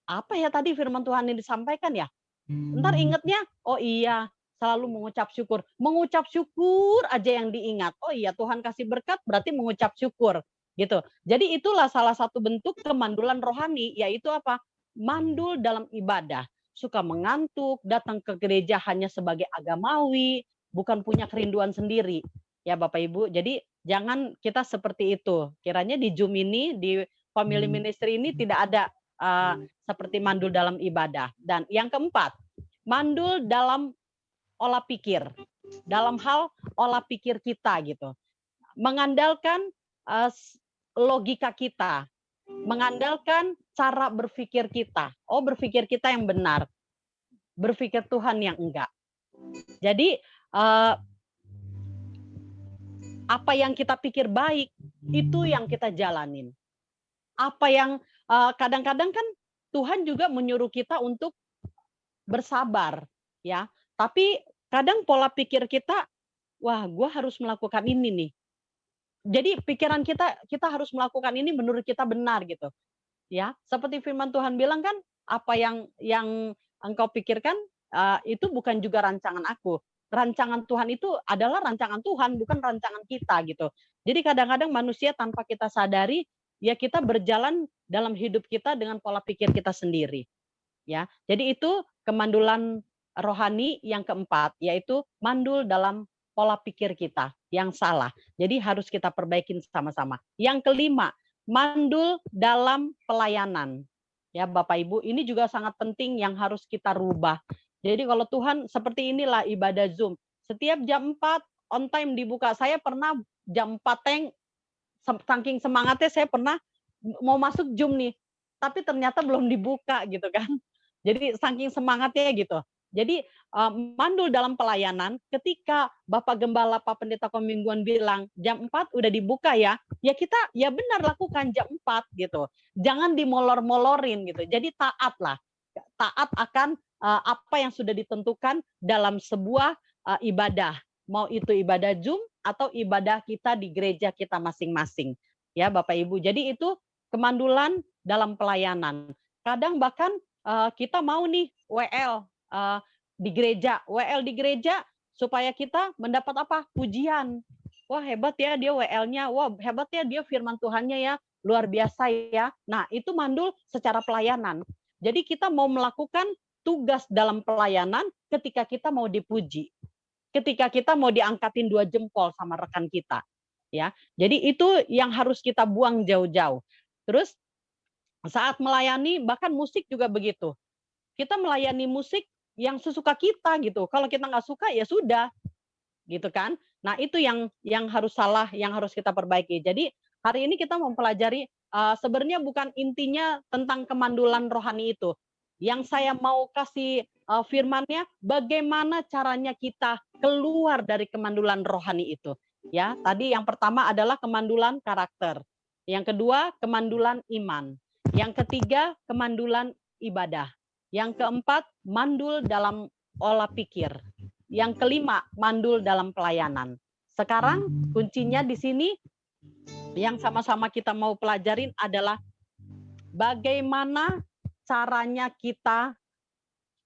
Apa ya tadi firman Tuhan yang disampaikan ya? Ntar ingetnya, oh iya, selalu mengucap syukur. Mengucap syukur aja yang diingat. Oh iya, Tuhan kasih berkat berarti mengucap syukur. Gitu. Jadi itulah salah satu bentuk kemandulan rohani, yaitu apa? Mandul dalam ibadah. Suka mengantuk, datang ke gereja hanya sebagai agamawi, bukan punya kerinduan sendiri. Ya Bapak Ibu, jadi jangan kita seperti itu. Kiranya di Zoom ini, di Family Ministry ini tidak ada seperti mandul dalam ibadah. Dan yang keempat, mandul dalam olah pikir. Dalam hal olah pikir kita gitu. Mengandalkan logika kita. Mengandalkan cara berpikir kita. Oh, berpikir kita yang benar. Berpikir Tuhan yang enggak. Jadi apa yang kita pikir baik, itu yang kita jalanin. Apa yang kadang-kadang kan Tuhan juga menyuruh kita untuk bersabar, ya. Tapi kadang pola pikir kita, wah, gue harus melakukan ini nih. Jadi pikiran kita harus melakukan ini menurut kita benar gitu. Ya, seperti firman Tuhan bilang kan, apa yang engkau pikirkan itu bukan juga rancangan aku. Rancangan Tuhan itu adalah rancangan Tuhan, bukan rancangan kita gitu. Jadi kadang-kadang manusia tanpa kita sadari, ya kita berjalan dalam hidup kita dengan pola pikir kita sendiri. Ya, jadi itu kemandulan rohani yang keempat, yaitu mandul dalam pola pikir kita yang salah. Jadi harus kita perbaikin sama-sama. Yang kelima, mandul dalam pelayanan. Ya Bapak Ibu, ini juga sangat penting yang harus kita rubah. Jadi kalau Tuhan seperti inilah ibadah Zoom. Setiap jam 4 on time dibuka. Saya pernah jam 4 saking semangatnya saya pernah mau masuk Zoom nih. Tapi ternyata belum dibuka gitu kan. Jadi saking semangatnya gitu. Jadi mandul dalam pelayanan, ketika Bapak Gembala, Pak Pendeta Komingguan bilang jam 4 udah dibuka ya kita ya benar lakukan jam 4 gitu. Jangan dimolor-molorin gitu. Jadi taat lah. Taat akan apa yang sudah ditentukan dalam sebuah ibadah. Mau itu ibadah Zoom atau ibadah kita di gereja kita masing-masing. Ya Bapak Ibu. Jadi itu kemandulan dalam pelayanan. Kadang bahkan kita mau nih WL di gereja supaya kita mendapat apa? Pujian. Wah hebat ya dia WL-nya, wah hebat ya dia firman Tuhannya ya, luar biasa ya. Nah itu mandul secara pelayanan. Jadi kita mau melakukan tugas dalam pelayanan ketika kita mau dipuji. Ketika kita mau diangkatin 2 jempol sama rekan kita. Ya, jadi itu yang harus kita buang jauh-jauh. Terus saat melayani, bahkan musik juga begitu. Kita melayani musik, yang sesuka kita gitu. Kalau kita nggak suka ya sudah, gitu kan. Nah itu yang harus salah, yang harus kita perbaiki. Jadi hari ini kita mempelajari sebenarnya bukan intinya tentang kemandulan rohani itu. Yang saya mau kasih firmannya, bagaimana caranya kita keluar dari kemandulan rohani itu. Ya, tadi yang pertama adalah kemandulan karakter. Yang kedua, kemandulan iman. Yang ketiga, kemandulan ibadah. Yang keempat, mandul dalam olah pikir. Yang kelima, mandul dalam pelayanan. Sekarang kuncinya di sini yang sama-sama kita mau pelajarin adalah bagaimana caranya kita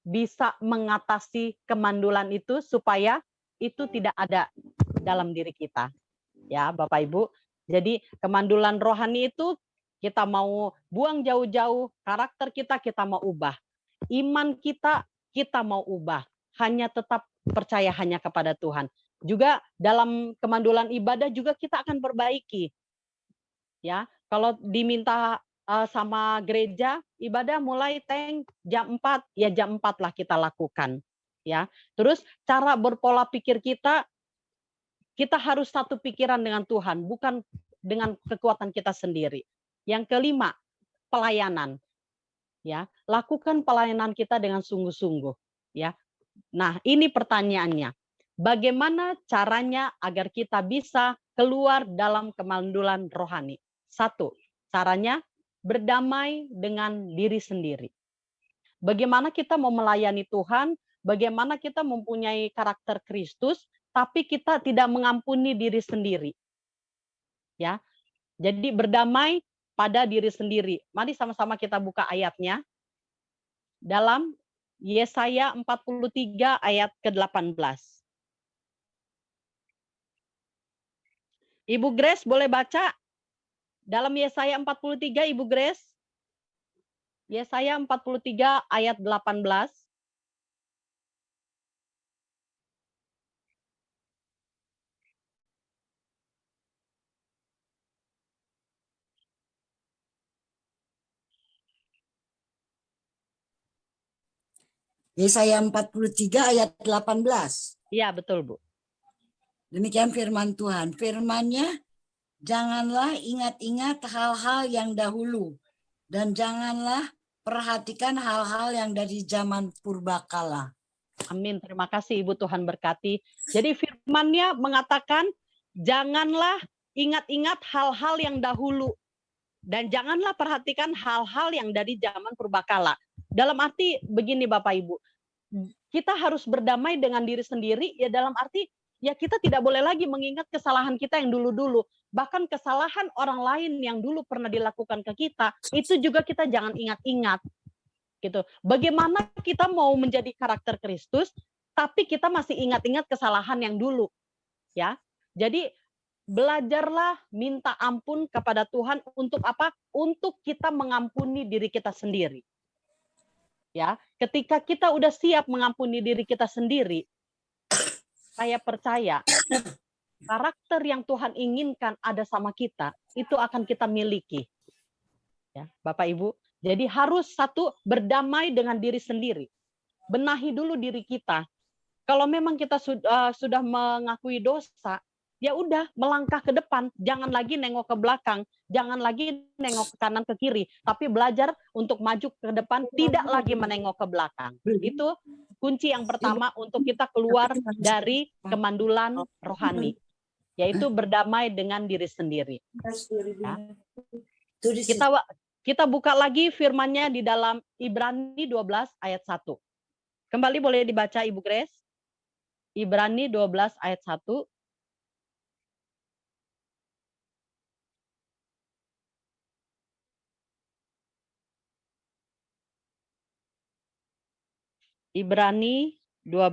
bisa mengatasi kemandulan itu supaya itu tidak ada dalam diri kita. Ya, Bapak Ibu. Jadi kemandulan rohani itu kita mau buang jauh-jauh, karakter kita mau ubah. Iman kita mau ubah. Hanya tetap percaya hanya kepada Tuhan. Juga dalam kemandulan ibadah juga kita akan perbaiki. Ya, kalau diminta sama gereja ibadah mulai jam 4, ya jam 4 lah kita lakukan. Ya. Terus cara berpola pikir kita harus satu pikiran dengan Tuhan, bukan dengan kekuatan kita sendiri. Yang kelima, pelayanan. Ya, lakukan pelayanan kita dengan sungguh-sungguh, ya. Nah, ini pertanyaannya. Bagaimana caranya agar kita bisa keluar dalam kemandulan rohani? Satu, caranya berdamai dengan diri sendiri. Bagaimana kita mau melayani Tuhan, bagaimana kita mempunyai karakter Kristus, tapi kita tidak mengampuni diri sendiri. Ya. Jadi berdamai pada diri sendiri. Mari sama-sama kita buka ayatnya. Dalam Yesaya 43 ayat ke-18. Ibu Grace boleh baca? Dalam Yesaya 43, Ibu Grace. Yesaya 43 ayat 18. Yesaya 43 ayat 18. Iya, betul, Bu. Demikian firman Tuhan. Firman-Nya, janganlah ingat-ingat hal-hal yang dahulu, dan janganlah perhatikan hal-hal yang dari zaman purbakala. Amin. Terima kasih Ibu, Tuhan berkati. Jadi firman-Nya mengatakan, janganlah ingat-ingat hal-hal yang dahulu, dan janganlah perhatikan hal-hal yang dari zaman purbakala. Dalam arti begini Bapak Ibu, kita harus berdamai dengan diri sendiri, ya dalam arti ya kita tidak boleh lagi mengingat kesalahan kita yang dulu-dulu. Bahkan kesalahan orang lain yang dulu pernah dilakukan ke kita, itu juga kita jangan ingat-ingat. Gitu. Bagaimana kita mau menjadi karakter Kristus, tapi kita masih ingat-ingat kesalahan yang dulu. Ya. Jadi belajarlah minta ampun kepada Tuhan untuk apa? Untuk kita mengampuni diri kita sendiri. Ya, ketika kita udah siap mengampuni diri kita sendiri, saya percaya karakter yang Tuhan inginkan ada sama kita, itu akan kita miliki. Ya, Bapak Ibu, jadi harus satu, berdamai dengan diri sendiri. Benahi dulu diri kita. Kalau memang kita sudah mengakui dosa, ya udah melangkah ke depan, jangan lagi nengok ke belakang, jangan lagi nengok ke kanan ke kiri, tapi belajar untuk maju ke depan, tidak lagi menengok ke belakang. Itu kunci yang pertama untuk kita keluar dari kemandulan rohani, yaitu berdamai dengan diri sendiri. Ya. Kita buka lagi firman-Nya di dalam Ibrani 12 ayat 1. Kembali boleh dibaca Ibu Grace. Ibrani 12 ayat 1. Ibrani 12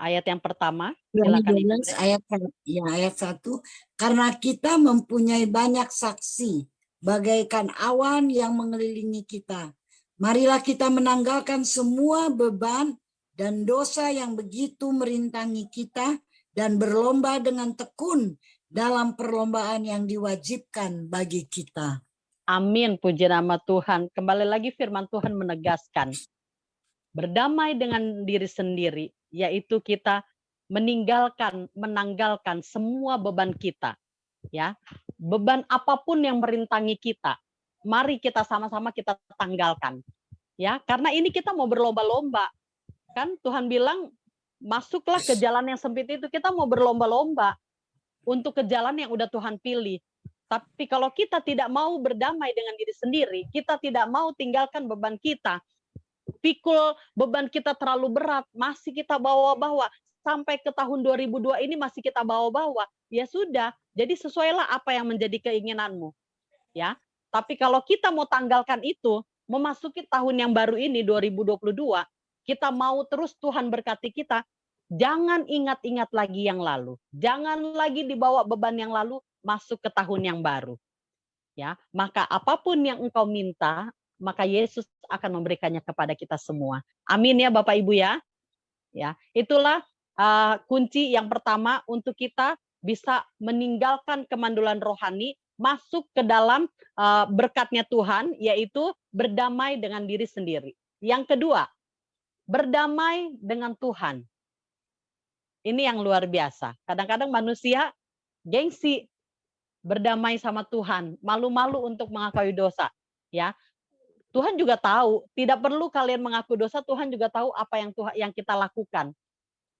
ayat yang pertama. Silakan Ibu. Ayat 1. Karena kita mempunyai banyak saksi bagaikan awan yang mengelilingi kita. Marilah kita menanggalkan semua beban dan dosa yang begitu merintangi kita dan berlomba dengan tekun dalam perlombaan yang diwajibkan bagi kita. Amin, puji nama Tuhan. Kembali lagi firman Tuhan menegaskan, berdamai dengan diri sendiri, yaitu kita menanggalkan semua beban kita. Ya, beban apapun yang merintangi kita, mari kita sama-sama kita tanggalkan. Ya, karena ini kita mau berlomba-lomba. Kan Tuhan bilang, masuklah ke jalan yang sempit itu, kita mau berlomba-lomba untuk ke jalan yang udah Tuhan pilih. Tapi kalau kita tidak mau berdamai dengan diri sendiri, kita tidak mau tinggalkan beban kita, pikul beban kita terlalu berat, masih kita bawa-bawa, sampai ke tahun 2002 ini masih kita bawa-bawa, ya sudah, jadi sesuailah apa yang menjadi keinginanmu. Ya, tapi kalau kita mau tanggalkan itu, memasuki tahun yang baru ini, 2022, kita mau terus Tuhan berkati kita, jangan ingat-ingat lagi yang lalu. Jangan lagi dibawa beban yang lalu, masuk ke tahun yang baru. Ya, maka apapun yang engkau minta, maka Yesus akan memberikannya kepada kita semua. Amin ya Bapak Ibu ya. Ya, itulah kunci yang pertama untuk kita bisa meninggalkan kemandulan rohani, masuk ke dalam berkatnya Tuhan, yaitu berdamai dengan diri sendiri. Yang kedua, berdamai dengan Tuhan. Ini yang luar biasa. Kadang-kadang manusia gengsi berdamai sama Tuhan, malu-malu untuk mengakui dosa. Ya, Tuhan juga tahu, tidak perlu kalian mengaku dosa, Tuhan juga tahu apa yang kita lakukan.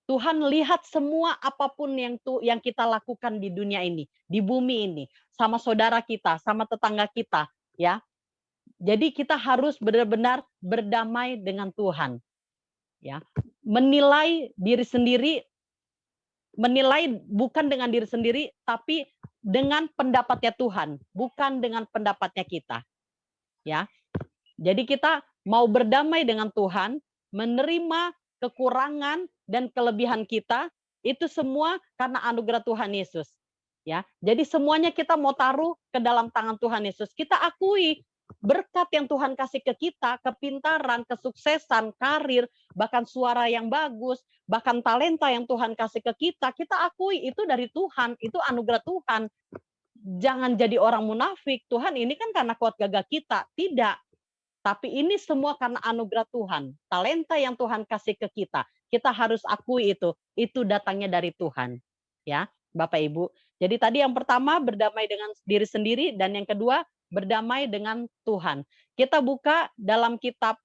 Tuhan lihat semua apapun yang kita lakukan di dunia ini, di bumi ini, sama saudara kita, sama tetangga kita, ya. Jadi kita harus benar-benar berdamai dengan Tuhan. Ya. Menilai diri sendiri, menilai bukan dengan diri sendiri, tapi dengan pendapatnya Tuhan, bukan dengan pendapatnya kita. Ya. Jadi kita mau berdamai dengan Tuhan, menerima kekurangan dan kelebihan kita, itu semua karena anugerah Tuhan Yesus. Ya. Jadi semuanya kita mau taruh ke dalam tangan Tuhan Yesus. Kita akui berkat yang Tuhan kasih ke kita, kepintaran, kesuksesan, karir, bahkan suara yang bagus, bahkan talenta yang Tuhan kasih ke kita akui itu dari Tuhan, itu anugerah Tuhan. Jangan jadi orang munafik, Tuhan ini kan karena kuat gagah kita, tidak. Tapi ini semua karena anugerah Tuhan, talenta yang Tuhan kasih ke kita harus akui itu datangnya dari Tuhan. Ya, Bapak Ibu. Jadi tadi yang pertama berdamai dengan diri sendiri, dan yang kedua berdamai dengan Tuhan. Kita buka dalam kitab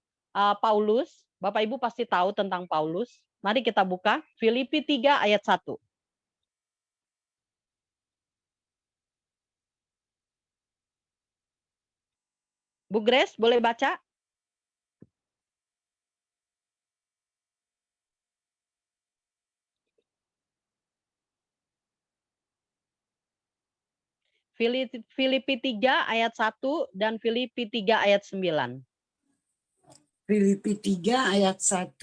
Paulus. Bapak Ibu pasti tahu tentang Paulus. Mari kita buka Filipi 3 ayat 1. Bu Grace, boleh baca? Filipi 3 ayat 1 dan Filipi 3 ayat 9. Filipi 3 ayat 1.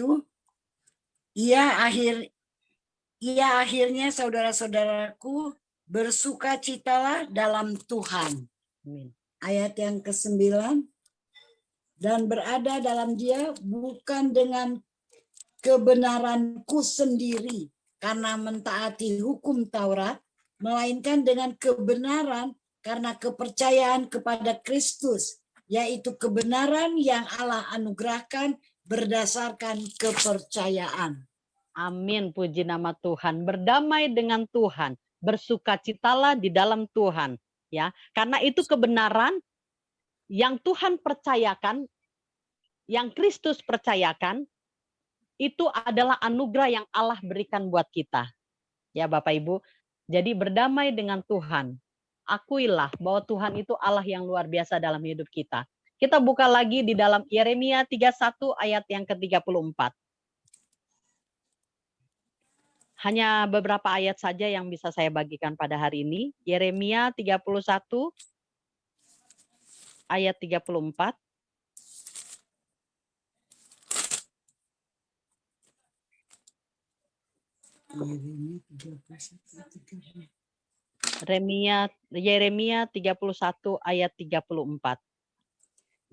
Ia akhirnya saudara-saudaraku bersukacitalah dalam Tuhan. Amin. Ayat yang ke-9. Dan berada dalam Dia bukan dengan kebenaranku sendiri karena mentaati hukum Taurat, melainkan dengan kebenaran karena kepercayaan kepada Kristus, yaitu kebenaran yang Allah anugerahkan berdasarkan kepercayaan. Amin, puji nama Tuhan. Berdamai dengan Tuhan, bersukacitalah di dalam Tuhan, ya. Karena itu kebenaran yang Tuhan percayakan, yang Kristus percayakan, itu adalah anugerah yang Allah berikan buat kita. Ya Bapak Ibu, jadi berdamai dengan Tuhan. Akuilah bahwa Tuhan itu Allah yang luar biasa dalam hidup kita. Kita buka lagi di dalam Yeremia 31 ayat yang ke-34. Hanya beberapa ayat saja yang bisa saya bagikan pada hari ini. Yeremia 31 ayat 34. Yeremia 31 ayat 34.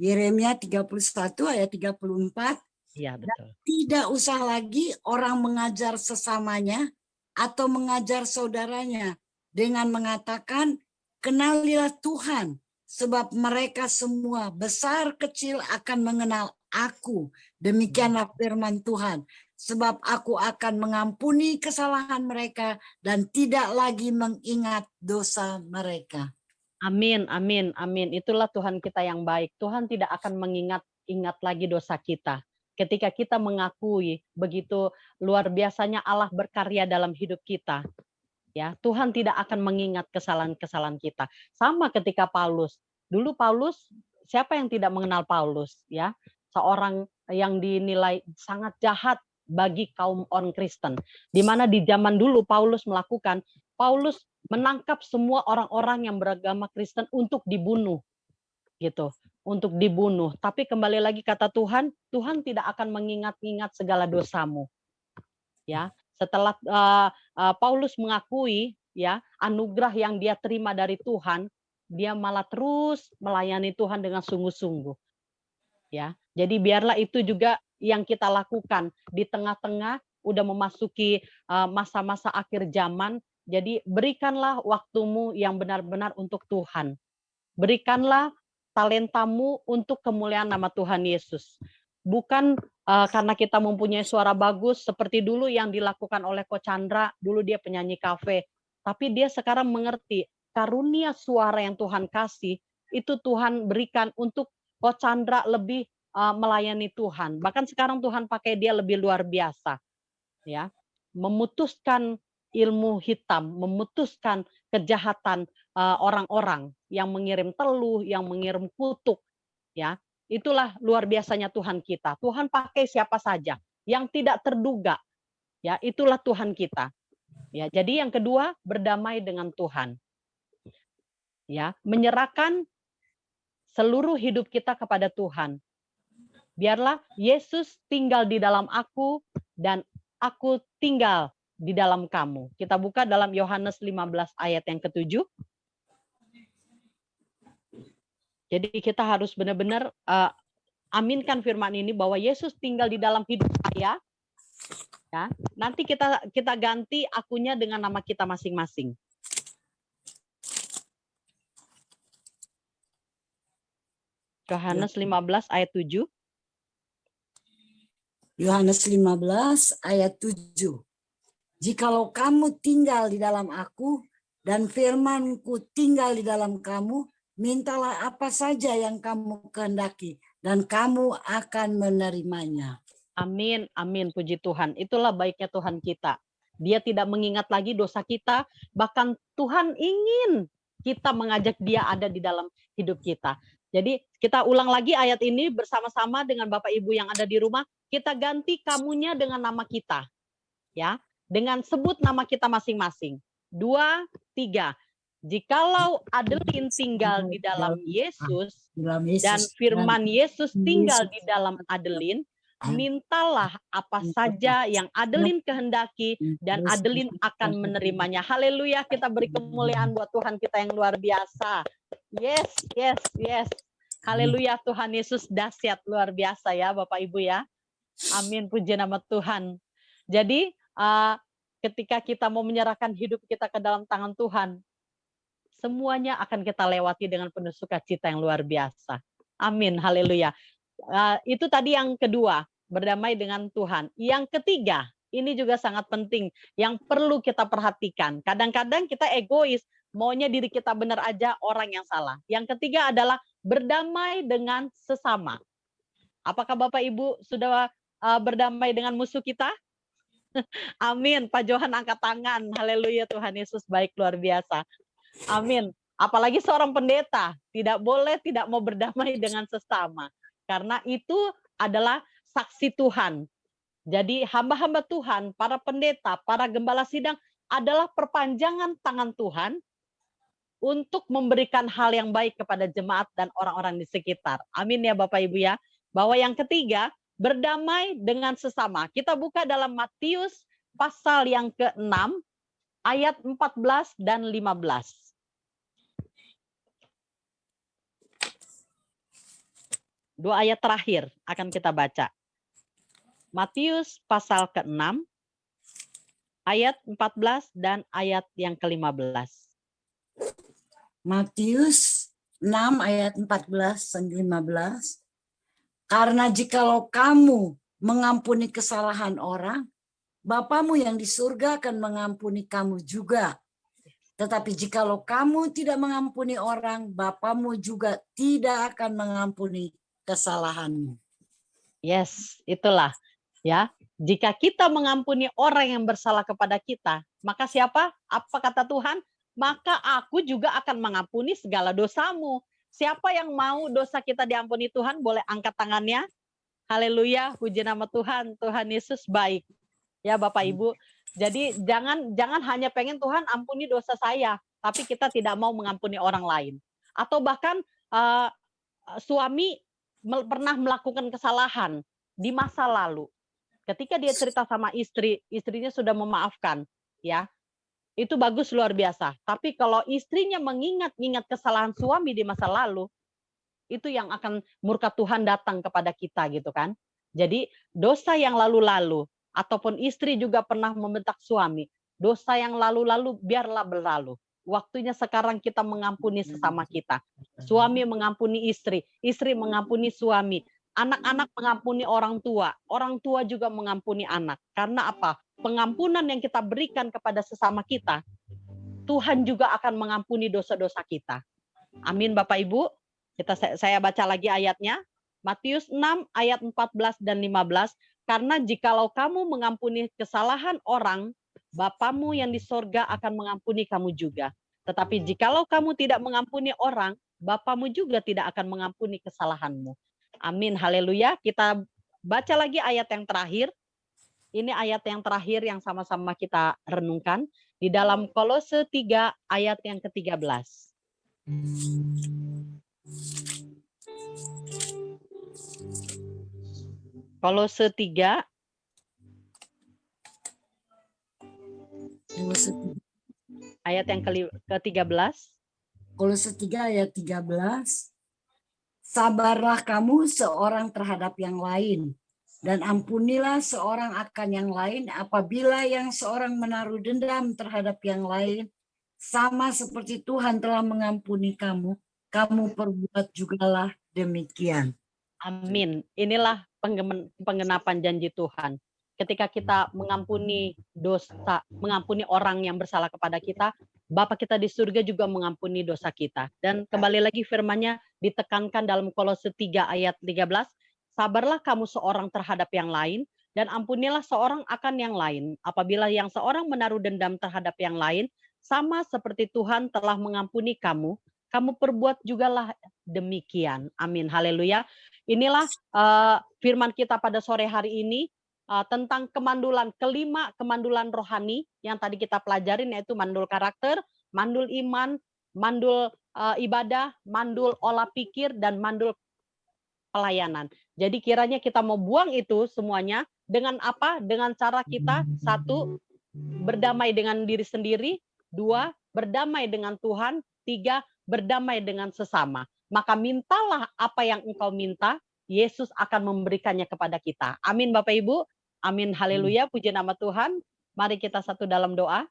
Yeremia 31 ayat 34. Iya, betul. Tidak usah lagi orang mengajar sesamanya atau mengajar saudaranya dengan mengatakan, kenalilah Tuhan, sebab mereka semua besar kecil akan mengenal aku. Demikianlah firman Tuhan. Sebab aku akan mengampuni kesalahan mereka dan tidak lagi mengingat dosa mereka. Amin, amin, amin. Itulah Tuhan kita yang baik. Tuhan tidak akan mengingat lagi dosa kita. Ketika kita mengakui begitu luar biasanya Allah berkarya dalam hidup kita, ya Tuhan tidak akan mengingat kesalahan-kesalahan kita. Sama ketika Paulus. Dulu Paulus, siapa yang tidak mengenal Paulus? Ya, seorang yang dinilai sangat jahat bagi kaum orang Kristen. Di mana di zaman dulu Paulus menangkap semua orang-orang yang beragama Kristen untuk dibunuh, gitu, untuk dibunuh. Tapi kembali lagi kata Tuhan, Tuhan tidak akan mengingat-ingat segala dosamu. Ya, setelah Paulus mengakui ya anugerah yang dia terima dari Tuhan, dia malah terus melayani Tuhan dengan sungguh-sungguh. Ya, jadi biarlah itu juga yang kita lakukan di tengah-tengah udah memasuki masa-masa akhir zaman. Jadi berikanlah waktumu yang benar-benar untuk Tuhan. Berikanlah talentamu untuk kemuliaan nama Tuhan Yesus. Bukan karena kita mempunyai suara bagus seperti dulu yang dilakukan oleh Ko Chandra, dulu dia penyanyi kafe. Tapi dia sekarang mengerti karunia suara yang Tuhan kasih, itu Tuhan berikan untuk Ko Chandra lebih melayani Tuhan. Bahkan sekarang Tuhan pakai dia lebih luar biasa. Ya, memutuskan ilmu hitam, memutuskan kejahatan orang-orang yang mengirim teluh, yang mengirim kutuk, ya. Itulah luar biasanya Tuhan kita. Tuhan pakai siapa saja yang tidak terduga. Ya, itulah Tuhan kita. Ya, jadi yang kedua, berdamai dengan Tuhan. Ya, menyerahkan seluruh hidup kita kepada Tuhan. Biarlah Yesus tinggal di dalam aku dan aku tinggal di dalam kamu. Kita buka dalam Yohanes 15 ayat yang ke-7. Jadi kita harus benar-benar aminkan firman ini bahwa Yesus tinggal di dalam hidup saya. Ya, nanti kita ganti akunya dengan nama kita masing-masing. Yohanes 15 ayat 7. Yohanes 15 ayat 7. Jikalau kamu tinggal di dalam aku dan firman-Ku tinggal di dalam kamu, mintalah apa saja yang kamu kehendaki dan kamu akan menerimanya. Amin, amin, puji Tuhan. Itulah baiknya Tuhan kita. Dia tidak mengingat lagi dosa kita, bahkan Tuhan ingin kita mengajak dia ada di dalam hidup kita. Jadi kita ulang lagi ayat ini bersama-sama dengan Bapak Ibu yang ada di rumah. Kita ganti kamunya dengan nama kita. Ya, dengan sebut nama kita masing-masing. 2, 3. Jikalau Adeline tinggal di dalam Yesus dan firman Yesus tinggal di dalam Adeline, mintalah apa saja yang Adeline kehendaki dan Adeline akan menerimanya. Haleluya, kita beri kemuliaan buat Tuhan kita yang luar biasa. Yes, yes, yes. Haleluya, Tuhan Yesus dahsyat luar biasa ya Bapak Ibu ya. Amin, puji nama Tuhan. Jadi ketika kita mau menyerahkan hidup kita ke dalam tangan Tuhan, semuanya akan kita lewati dengan penuh sukacita yang luar biasa. Amin, haleluya. Itu tadi yang kedua, berdamai dengan Tuhan. Yang ketiga, ini juga sangat penting, yang perlu kita perhatikan. Kadang-kadang kita egois, maunya diri kita benar aja, orang yang salah. Yang ketiga adalah berdamai dengan sesama. Apakah Bapak Ibu sudah berdamai dengan musuh kita? Amin. Pak Johan angkat tangan. Haleluya, Tuhan Yesus baik luar biasa. Amin. Apalagi seorang pendeta tidak boleh tidak mau berdamai dengan sesama. Karena itu adalah saksi Tuhan. Jadi hamba-hamba Tuhan, para pendeta, para gembala sidang adalah perpanjangan tangan Tuhan untuk memberikan hal yang baik kepada jemaat dan orang-orang di sekitar. Amin ya Bapak Ibu ya. Bahwa yang ketiga, berdamai dengan sesama. Kita buka dalam Matius pasal yang ke-6 ayat 14 dan 15. Dua ayat terakhir akan kita baca. Matius pasal ke-6 ayat 14 dan ayat yang ke-15. Matius 6 ayat 14 dan 15. Karena jikalau kamu mengampuni kesalahan orang, Bapamu yang di surga akan mengampuni kamu juga. Tetapi jikalau kamu tidak mengampuni orang, Bapamu juga tidak akan mengampuni kesalahanmu. Yes, itulah ya. Jika kita mengampuni orang yang bersalah kepada kita, maka siapa? Apa kata Tuhan? Maka aku juga akan mengampuni segala dosamu. Siapa yang mau dosa kita diampuni Tuhan, boleh angkat tangannya. Haleluya, puji nama Tuhan. Tuhan Yesus baik. Ya Bapak Ibu. Jadi jangan hanya pengen Tuhan ampuni dosa saya, tapi kita tidak mau mengampuni orang lain. Atau bahkan suami pernah melakukan kesalahan di masa lalu. Ketika dia cerita sama istri, istrinya sudah memaafkan, ya. Itu bagus luar biasa. Tapi kalau istrinya mengingat-ingat kesalahan suami di masa lalu, itu yang akan murka Tuhan datang kepada kita gitu kan. Jadi dosa yang lalu-lalu, ataupun istri juga pernah membentak suami, dosa yang lalu-lalu biarlah berlalu. Waktunya sekarang kita mengampuni sesama kita. Suami mengampuni istri, istri mengampuni suami, anak-anak mengampuni orang tua juga mengampuni anak. Karena apa? Pengampunan yang kita berikan kepada sesama kita, Tuhan juga akan mengampuni dosa-dosa kita. Amin Bapak Ibu. Saya baca lagi ayatnya. Matius 6 ayat 14 dan 15. Karena jikalau kamu mengampuni kesalahan orang, Bapamu yang di sorga akan mengampuni kamu juga. Tetapi jikalau kamu tidak mengampuni orang, Bapamu juga tidak akan mengampuni kesalahanmu. Amin, haleluya. Kita baca lagi ayat yang terakhir. Ini ayat yang terakhir yang sama-sama kita renungkan. Di dalam Kolose 3 ayat yang ke-13. Kolose 3 ayat yang ke-13. Kolose 3 ayat 13. Sabarlah kamu seorang terhadap yang lain, dan ampunilah seorang akan yang lain apabila yang seorang menaruh dendam terhadap yang lain, sama seperti Tuhan telah mengampuni kamu, kamu perbuat jugalah demikian. Amin. Inilah penggenapan janji Tuhan. Ketika kita mengampuni dosa, mengampuni orang yang bersalah kepada kita, Bapa kita di surga juga mengampuni dosa kita. Dan kembali lagi firman-Nya ditekankan dalam Kolose 3 ayat 13, sabarlah kamu seorang terhadap yang lain, dan ampunilah seorang akan yang lain. Apabila yang seorang menaruh dendam terhadap yang lain, sama seperti Tuhan telah mengampuni kamu, kamu perbuat jugalah demikian. Amin. Haleluya. Inilah firman kita pada sore hari ini tentang kemandulan kelima, kemandulan rohani yang tadi kita pelajarin, yaitu mandul karakter, mandul iman, mandul ibadah, mandul olah pikir, dan mandul pelayanan. Jadi kiranya kita mau buang itu semuanya dengan apa? Dengan cara kita, 1, berdamai dengan diri sendiri, 2, berdamai dengan Tuhan, 3, berdamai dengan sesama. Maka mintalah apa yang engkau minta, Yesus akan memberikannya kepada kita. Amin Bapak Ibu. Amin, haleluya, puji nama Tuhan. Mari kita satu dalam doa.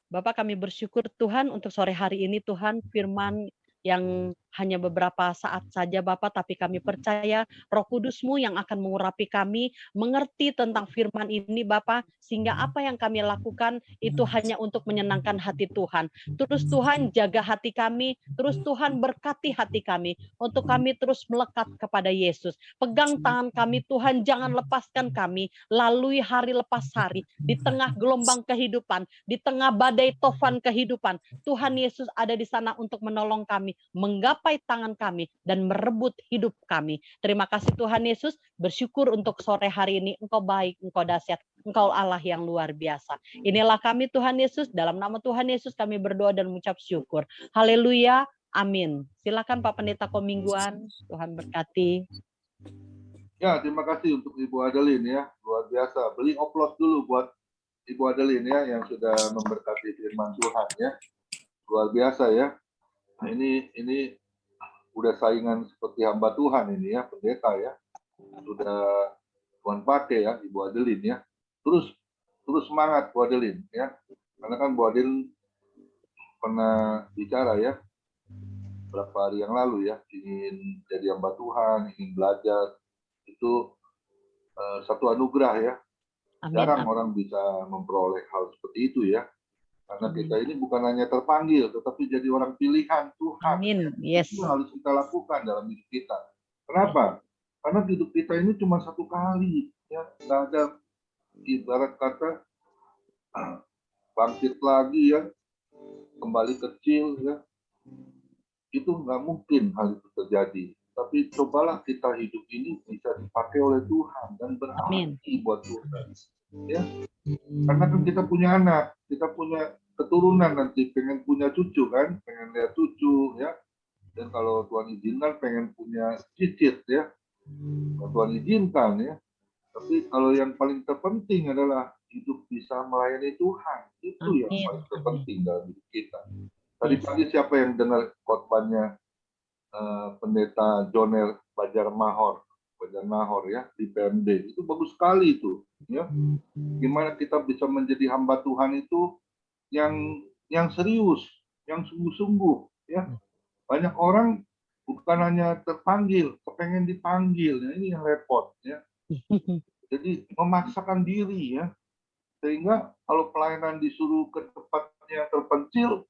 Bapak, kami bersyukur Tuhan untuk sore hari ini Tuhan, firman yang hanya beberapa saat saja Bapak, tapi kami percaya Roh Kudus-Mu yang akan mengurapi kami, mengerti tentang firman ini Bapak, sehingga apa yang kami lakukan itu hanya untuk menyenangkan hati Tuhan. Terus Tuhan jaga hati kami, terus Tuhan berkati hati kami, untuk kami terus melekat kepada Yesus. Pegang tangan kami Tuhan, jangan lepaskan kami, lalui hari lepas hari, di tengah gelombang kehidupan, di tengah badai tofan kehidupan, Tuhan Yesus ada di sana untuk menolong kami, menggapai tangan kami, dan merebut hidup kami. Terima kasih Tuhan Yesus, bersyukur untuk sore hari ini, Engkau baik, Engkau dahsyat, Engkau Allah yang luar biasa. Inilah kami Tuhan Yesus, dalam nama Tuhan Yesus kami berdoa dan mengucap syukur. Haleluya, amin. Silakan Pak Pendeta Komingguan, Tuhan berkati. Ya, terima kasih untuk Ibu Adeline ya, luar biasa. Beli oplos dulu buat Ibu Adeline ya, yang sudah memberkati firman Tuhan ya, luar biasa ya. Nah, ini udah saingan seperti hamba Tuhan ini ya, pendeta ya, sudah Tuhan pakai ya Ibu Adeline ya. Terus semangat Bu Adeline ya, karena kan Bu Adeline pernah bicara ya, beberapa hari yang lalu ya, ingin jadi hamba Tuhan, ingin belajar, itu satu anugerah ya. Amin. Jarang Amin. orang bisa memperoleh hal seperti itu ya. Karena Amin. kita ini bukan hanya terpanggil, tetapi jadi orang pilihan Tuhan. Amin. Yes. Itu harus kita lakukan dalam hidup kita. Kenapa? Karena hidup kita ini cuma satu kali. Ya, nggak ada, ibarat kata bangkit lagi ya, kembali kecil ya. Itu nggak mungkin hal itu terjadi. Tapi cobalah kita hidup ini bisa dipakai oleh Tuhan dan berarti buat Tuhan. Ya, karena kan kita punya anak, kita punya keturunan nanti, pengen punya cucu kan, pengen lihat cucu ya. Dan kalau Tuhan izinkan pengen punya cicit ya, kalau Tuhan izinkan ya. Tapi kalau yang paling terpenting adalah hidup bisa melayani Tuhan, itu yang paling terpenting dalam hidup kita. Tadi pagi siapa yang dengar khotbahnya Pendeta Jonel Bajarnahor ya di PMD, itu bagus sekali itu ya. Gimana kita bisa menjadi hamba Tuhan itu yang serius, yang sungguh-sungguh ya. Banyak orang bukan hanya terpanggil, kepengen dipanggil. Nah, ini yang repot ya. Jadi memaksakan diri ya. Sehingga kalau pelayanan disuruh ke tempatnya terpencil,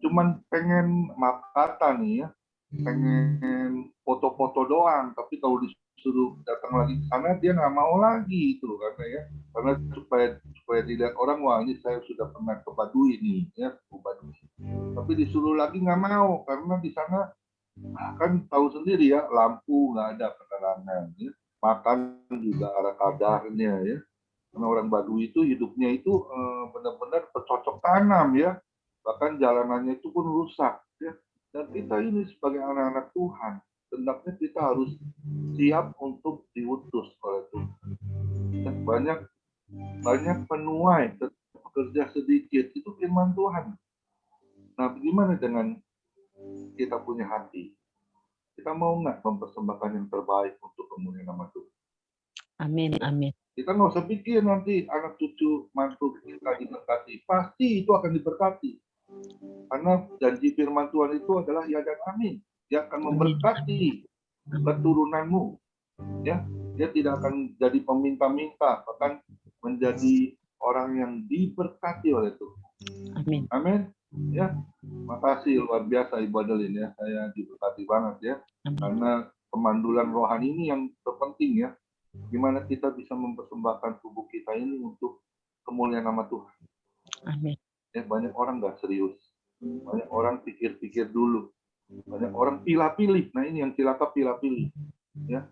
cuman pengen, maaf kata nih ya, pengen foto-foto doang, tapi kalau disuruh datang lagi ke sana dia nggak mau lagi itu karena supaya dilihat orang, wah ini saya sudah pernah ke Baduy nih ya, ke Baduy. Tapi disuruh lagi nggak mau karena di sana kan tahu sendiri ya, lampu nggak ada, penerangan ya, makan juga ada kadarnya ya, karena orang Baduy itu hidupnya itu benar-benar bercocok tanam ya, bahkan jalanannya itu pun rusak ya. Dan kita ini sebagai anak-anak Tuhan, hendaknya kita harus siap untuk diutus oleh Tuhan. Dan banyak penuai, bekerja sedikit, itu firman Tuhan. Nah, bagaimana dengan kita punya hati? Kita mau nggak mempersembahkan yang terbaik untuk kemuliaan nama Tuhan? Amin. Amin. Kita nggak usah pikir nanti anak cucu mantu kita diberkati. Pasti itu akan diberkati. Karena janji firman Tuhan itu adalah ya dan amin. Dia akan memberkati keturunanmu. Ya, dia tidak akan jadi peminta-minta, bahkan menjadi orang yang diberkati oleh Tuhan. Amin. Amin. Ya, makasih luar biasa Ibu Adeline ya. Saya diberkati banget ya. Karena pemandulan rohani ini yang terpenting ya. Gimana kita bisa mempersembahkan tubuh kita ini untuk kemuliaan nama Tuhan. Amin. Ya, banyak orang nggak serius, banyak orang pikir-pikir dulu, banyak orang pilih-pilih. Nah ini yang cilaka, pilih-pilih ya.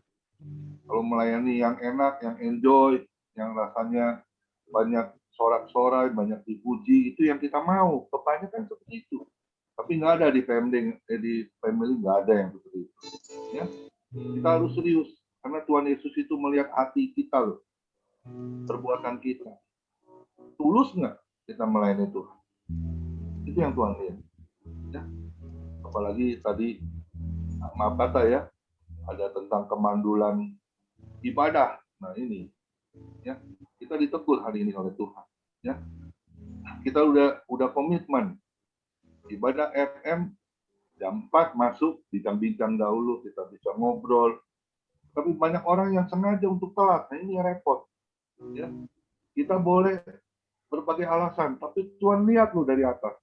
Kalau melayani yang enak, yang enjoy, yang rasanya banyak sorak-sorai, banyak dipuji, itu yang kita mau. Kebanyakan seperti itu. Tapi nggak ada di PMD, di family nggak ada yang seperti itu. Ya, kita harus serius karena Tuhan Yesus itu melihat hati kita loh, perbuatan kita. Tulus nggak kita melayani Tuhan? Itu yang Tuhan lihat. Ya. Apalagi tadi, maaf kata ya, ada tentang kemandulan ibadah. Nah ini, ya kita ditegur hari ini oleh Tuhan. Ya, kita udah komitmen ibadah FM jam 4 masuk, bincang-bincang dahulu, kita bisa ngobrol. Tapi banyak orang yang sengaja untuk telat. Nah ini yang repot. Ya, kita boleh berbagai alasan, tapi Tuhan lihat loh dari atas.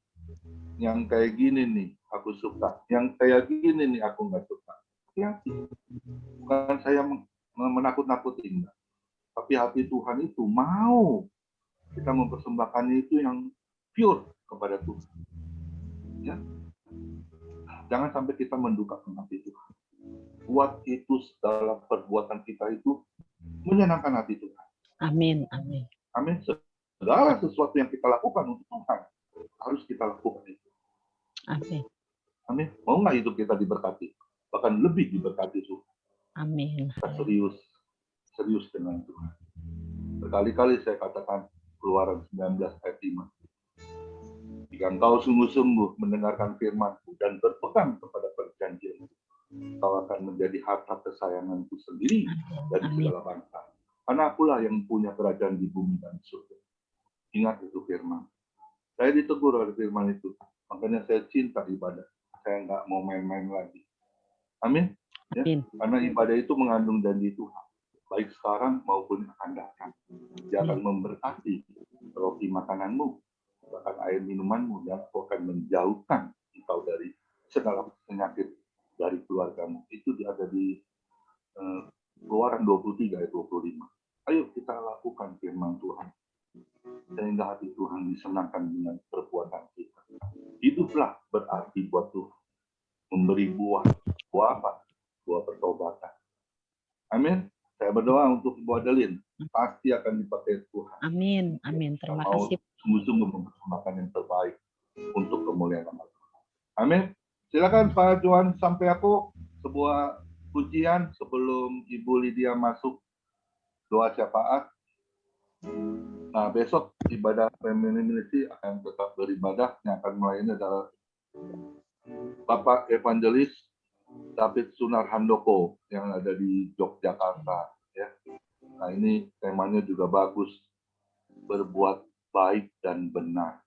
Yang kayak gini nih aku suka, yang kayak gini nih aku nggak suka. Hati-hati. Bukan saya menakut-nakuti, enggak. Tapi hati Tuhan itu mau kita mempersembahkannya itu yang pure kepada Tuhan. Ya. Jangan sampai kita mendukakan hati Tuhan. Buat itu dalam perbuatan kita itu menyenangkan hati Tuhan. Amin. Amin. Amin. Segala sesuatu yang kita lakukan untuk Tuhan harus kita lakukan itu. Amin. Amin. Mau nggak hidup kita diberkati? Bahkan lebih diberkati Tuhan. Amin. Kita serius dengan Tuhan. Berkali-kali saya katakan Keluaran 19 ayat 5. Jika engkau sungguh-sungguh mendengarkan firman-Ku dan berpegang kepada perjanjian-Ku, engkau akan menjadi harta kesayangan-Ku sendiri dari segala bangsa. Karena akulah yang punya kerajaan di bumi dan surga. Ingat itu firman. Saya ditegur oleh firman itu. Makanya saya cinta ibadah. saya nggak mau main-main lagi. Amin. Ya, Amin. karena ibadah itu mengandung janji Tuhan, baik sekarang maupun akan datang. Dia akan memberkati roti makananmu, bahkan air minumanmu, dan akan menjauhkan engkau dari segala penyakit dari keluargamu. Itu ada di Keluaran 23 ayat 25. Ayo kita lakukan firman Tuhan, sehingga hati Tuhan disenangkan dengan perbuatan kita. Hiduplah berarti buat Tuhan, memberi buah. Buah apa? Buah pertobatan. Amin. Saya berdoa untuk Ibu Adeline, pasti akan dipakai Tuhan. Amin. Amin. Terima Mau kasih. sungguh-sungguh mempersembahkan yang terbaik untuk kemuliaan nama Tuhan. Amin. Silakan Pak Johan sampai aku sebuah pujian sebelum Ibu Lydia masuk doa syafaat. Nah, besok ibadah Family Ministry akan tetap beribadah. Yang akan melayani adalah Bapak Evangelis David Sunar Handoko yang ada di Yogyakarta. Ya. Nah, ini temanya juga bagus, berbuat baik dan benar.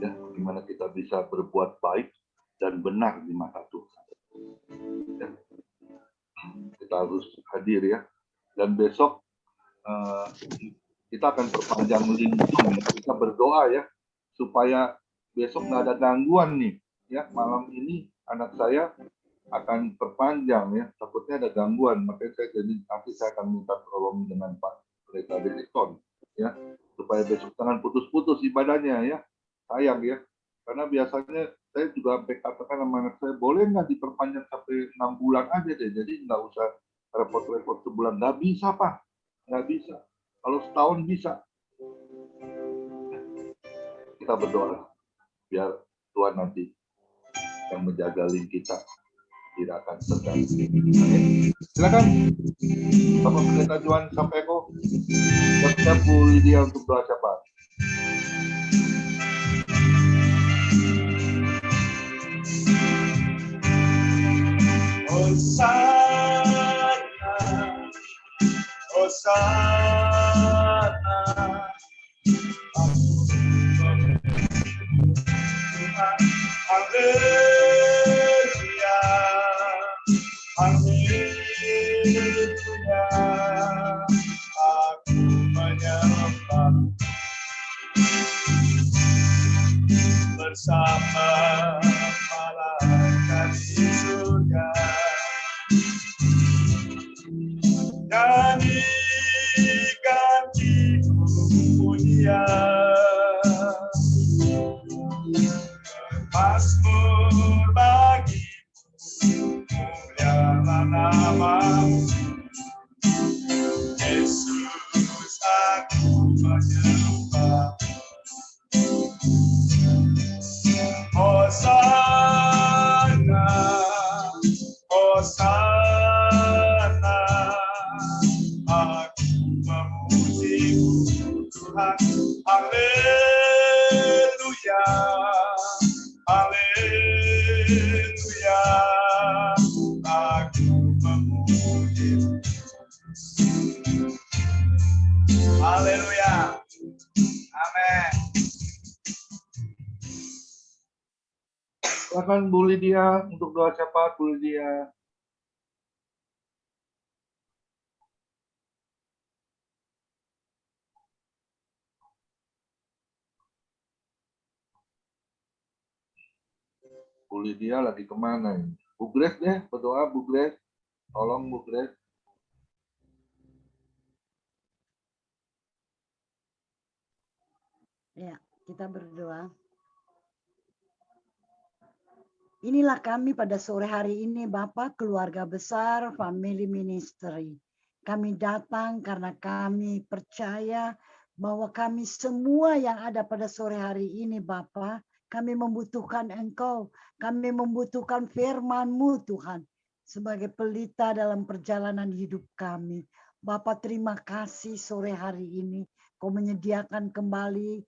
Ya, gimana kita bisa berbuat baik dan benar di mata Tuhan. Ya. Kita harus hadir ya. Dan besok kita akan perpanjang lindung. Kita berdoa ya supaya besok nggak ada gangguan nih. Ya, malam ini anak saya akan perpanjang ya. Takutnya ada gangguan. Makanya nanti saya akan minta tolong dengan Pak Pendeta Denison ya, supaya besok jangan putus-putus ibadahnya ya. Sayang ya. Karena biasanya saya juga katakan sama anak saya, boleh nggak diperpanjang sampai 6 bulan aja deh. Jadi nggak usah repot-repot sebulan. Nggak bisa Pak. Nggak bisa. Kalau setahun bisa. Kita berdoa biar Tuhan nanti yang menjaga link kita tidak akan terganggu. Silakan Bapak Pendeta Johan Sampeko dan Bu Lydia untuk doa syafaat. Hosana, Hosana, Haleluya, Haleluya, aku menyembah bersama malaikat di surga. Nyanyikan pujian, Mazmur bagimu, mulialah namamu, Yesus aku menyembah. Hosana, Hosana, aku memujimu Tuhan. Haleluya, Haleluya, aku memujimu. Haleluya, amin. Silakan Bu Lydia untuk doa syafaat. Bu Lydia. Bu Lydia lagi kemana ini? Bu Grace deh, berdoa Bu Grace. Tolong Bu Grace. Ya, kita berdoa. Inilah kami pada sore hari ini, Bapak, keluarga besar Family Ministry. Kami datang karena kami percaya bahwa kami semua yang ada pada sore hari ini, Bapak, kami membutuhkan Engkau. Kami membutuhkan firman-Mu, Tuhan, sebagai pelita dalam perjalanan hidup kami. Bapak, terima kasih sore hari ini Kau menyediakan kembali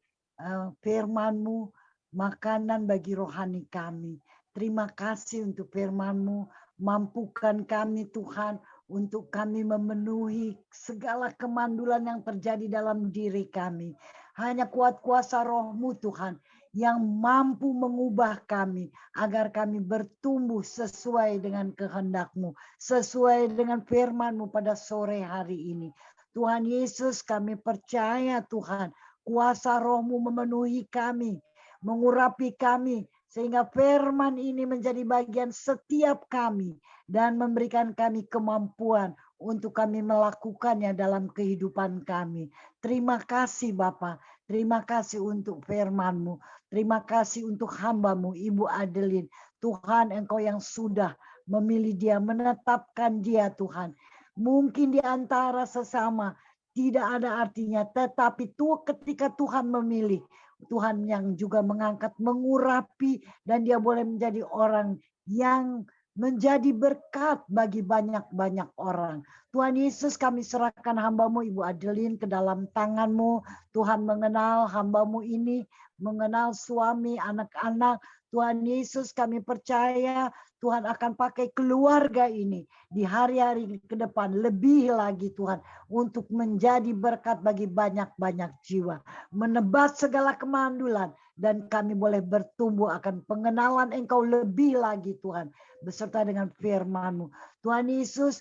firman-Mu, makanan bagi rohani kami. Terima kasih untuk firman-Mu, mampukan kami Tuhan untuk kami memenuhi segala kemandulan yang terjadi dalam diri kami. Hanya kuasa Roh-Mu Tuhan yang mampu mengubah kami agar kami bertumbuh sesuai dengan kehendak-Mu, sesuai dengan firman-Mu pada sore hari ini. Tuhan Yesus, kami percaya Tuhan, kuasa Roh-Mu memenuhi kami, mengurapi kami, sehingga firman ini menjadi bagian setiap kami dan memberikan kami kemampuan untuk kami melakukannya dalam kehidupan kami. Terima kasih Bapa, terima kasih untuk firman-Mu, terima kasih untuk hamba-Mu Ibu Adeline. Tuhan, Engkau yang sudah memilih dia, menetapkan dia Tuhan. Mungkin di antara sesama tidak ada artinya, tetapi ketika Tuhan memilih, Tuhan yang juga mengangkat, mengurapi, dan dia boleh menjadi orang yang menjadi berkat bagi banyak-banyak orang. Tuhan Yesus, kami serahkan hamba-Mu Ibu Adeline ke dalam tangan-Mu. Tuhan mengenal hamba-Mu ini, mengenal suami, anak-anak. Tuhan Yesus, kami percaya Tuhan akan pakai keluarga ini di hari-hari ke depan lebih lagi Tuhan untuk menjadi berkat bagi banyak-banyak jiwa. Menebas segala kemandulan dan kami boleh bertumbuh akan pengenalan Engkau lebih lagi Tuhan. Beserta dengan firman-Mu. Tuhan Yesus,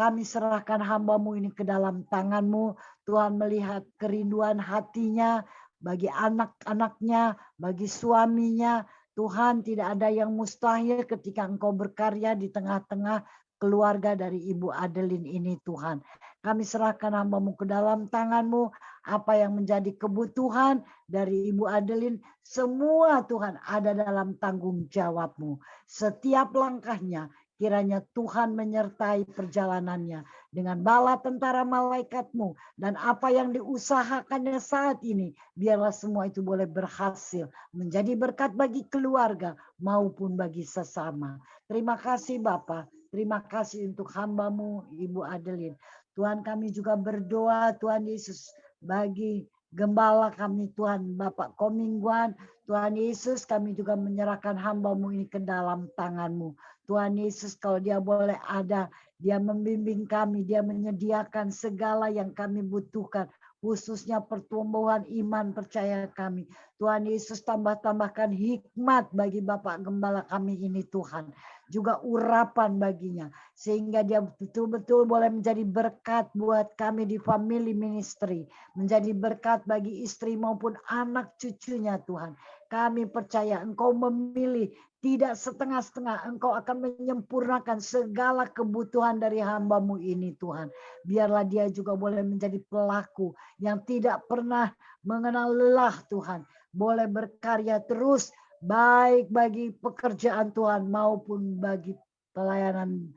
kami serahkan hamba-Mu ini ke dalam tangan-Mu. Tuhan melihat kerinduan hatinya bagi anak-anaknya, bagi suaminya. Tuhan, tidak ada yang mustahil ketika Engkau berkarya di tengah-tengah keluarga dari Ibu Adeline ini Tuhan. Kami serahkan hamba-Mu ke dalam tangan-Mu. Apa yang menjadi kebutuhan dari Ibu Adeline, semua Tuhan ada dalam tanggung jawab-Mu. Setiap langkahnya, kiranya Tuhan menyertai perjalanannya dengan bala tentara malaikat-Mu. Dan apa yang diusahakannya saat ini, biarlah semua itu boleh berhasil. Menjadi berkat bagi keluarga maupun bagi sesama. Terima kasih Bapa. Terima kasih untuk hamba-Mu Ibu Adeline. Tuhan, kami juga berdoa Tuhan Yesus bagi gembala kami Tuhan Bapak Komingguan. Tuhan Yesus, kami juga menyerahkan hamba-Mu ini ke dalam tangan-Mu. Tuhan Yesus, kalau dia boleh ada, dia membimbing kami, dia menyediakan segala yang kami butuhkan, khususnya pertumbuhan iman percaya kami. Tuhan Yesus, tambahkan hikmat bagi Bapak Gembala kami ini Tuhan. Juga urapan baginya. Sehingga dia betul-betul boleh menjadi berkat buat kami di family ministry. Menjadi berkat bagi istri maupun anak cucunya Tuhan. Kami percaya Engkau memilih tidak setengah-setengah. Engkau akan menyempurnakan segala kebutuhan dari hamba-Mu ini Tuhan. Biarlah dia juga boleh menjadi pelaku yang tidak pernah mengenal lelah Tuhan. Boleh berkarya terus baik bagi pekerjaan Tuhan maupun bagi pelayanan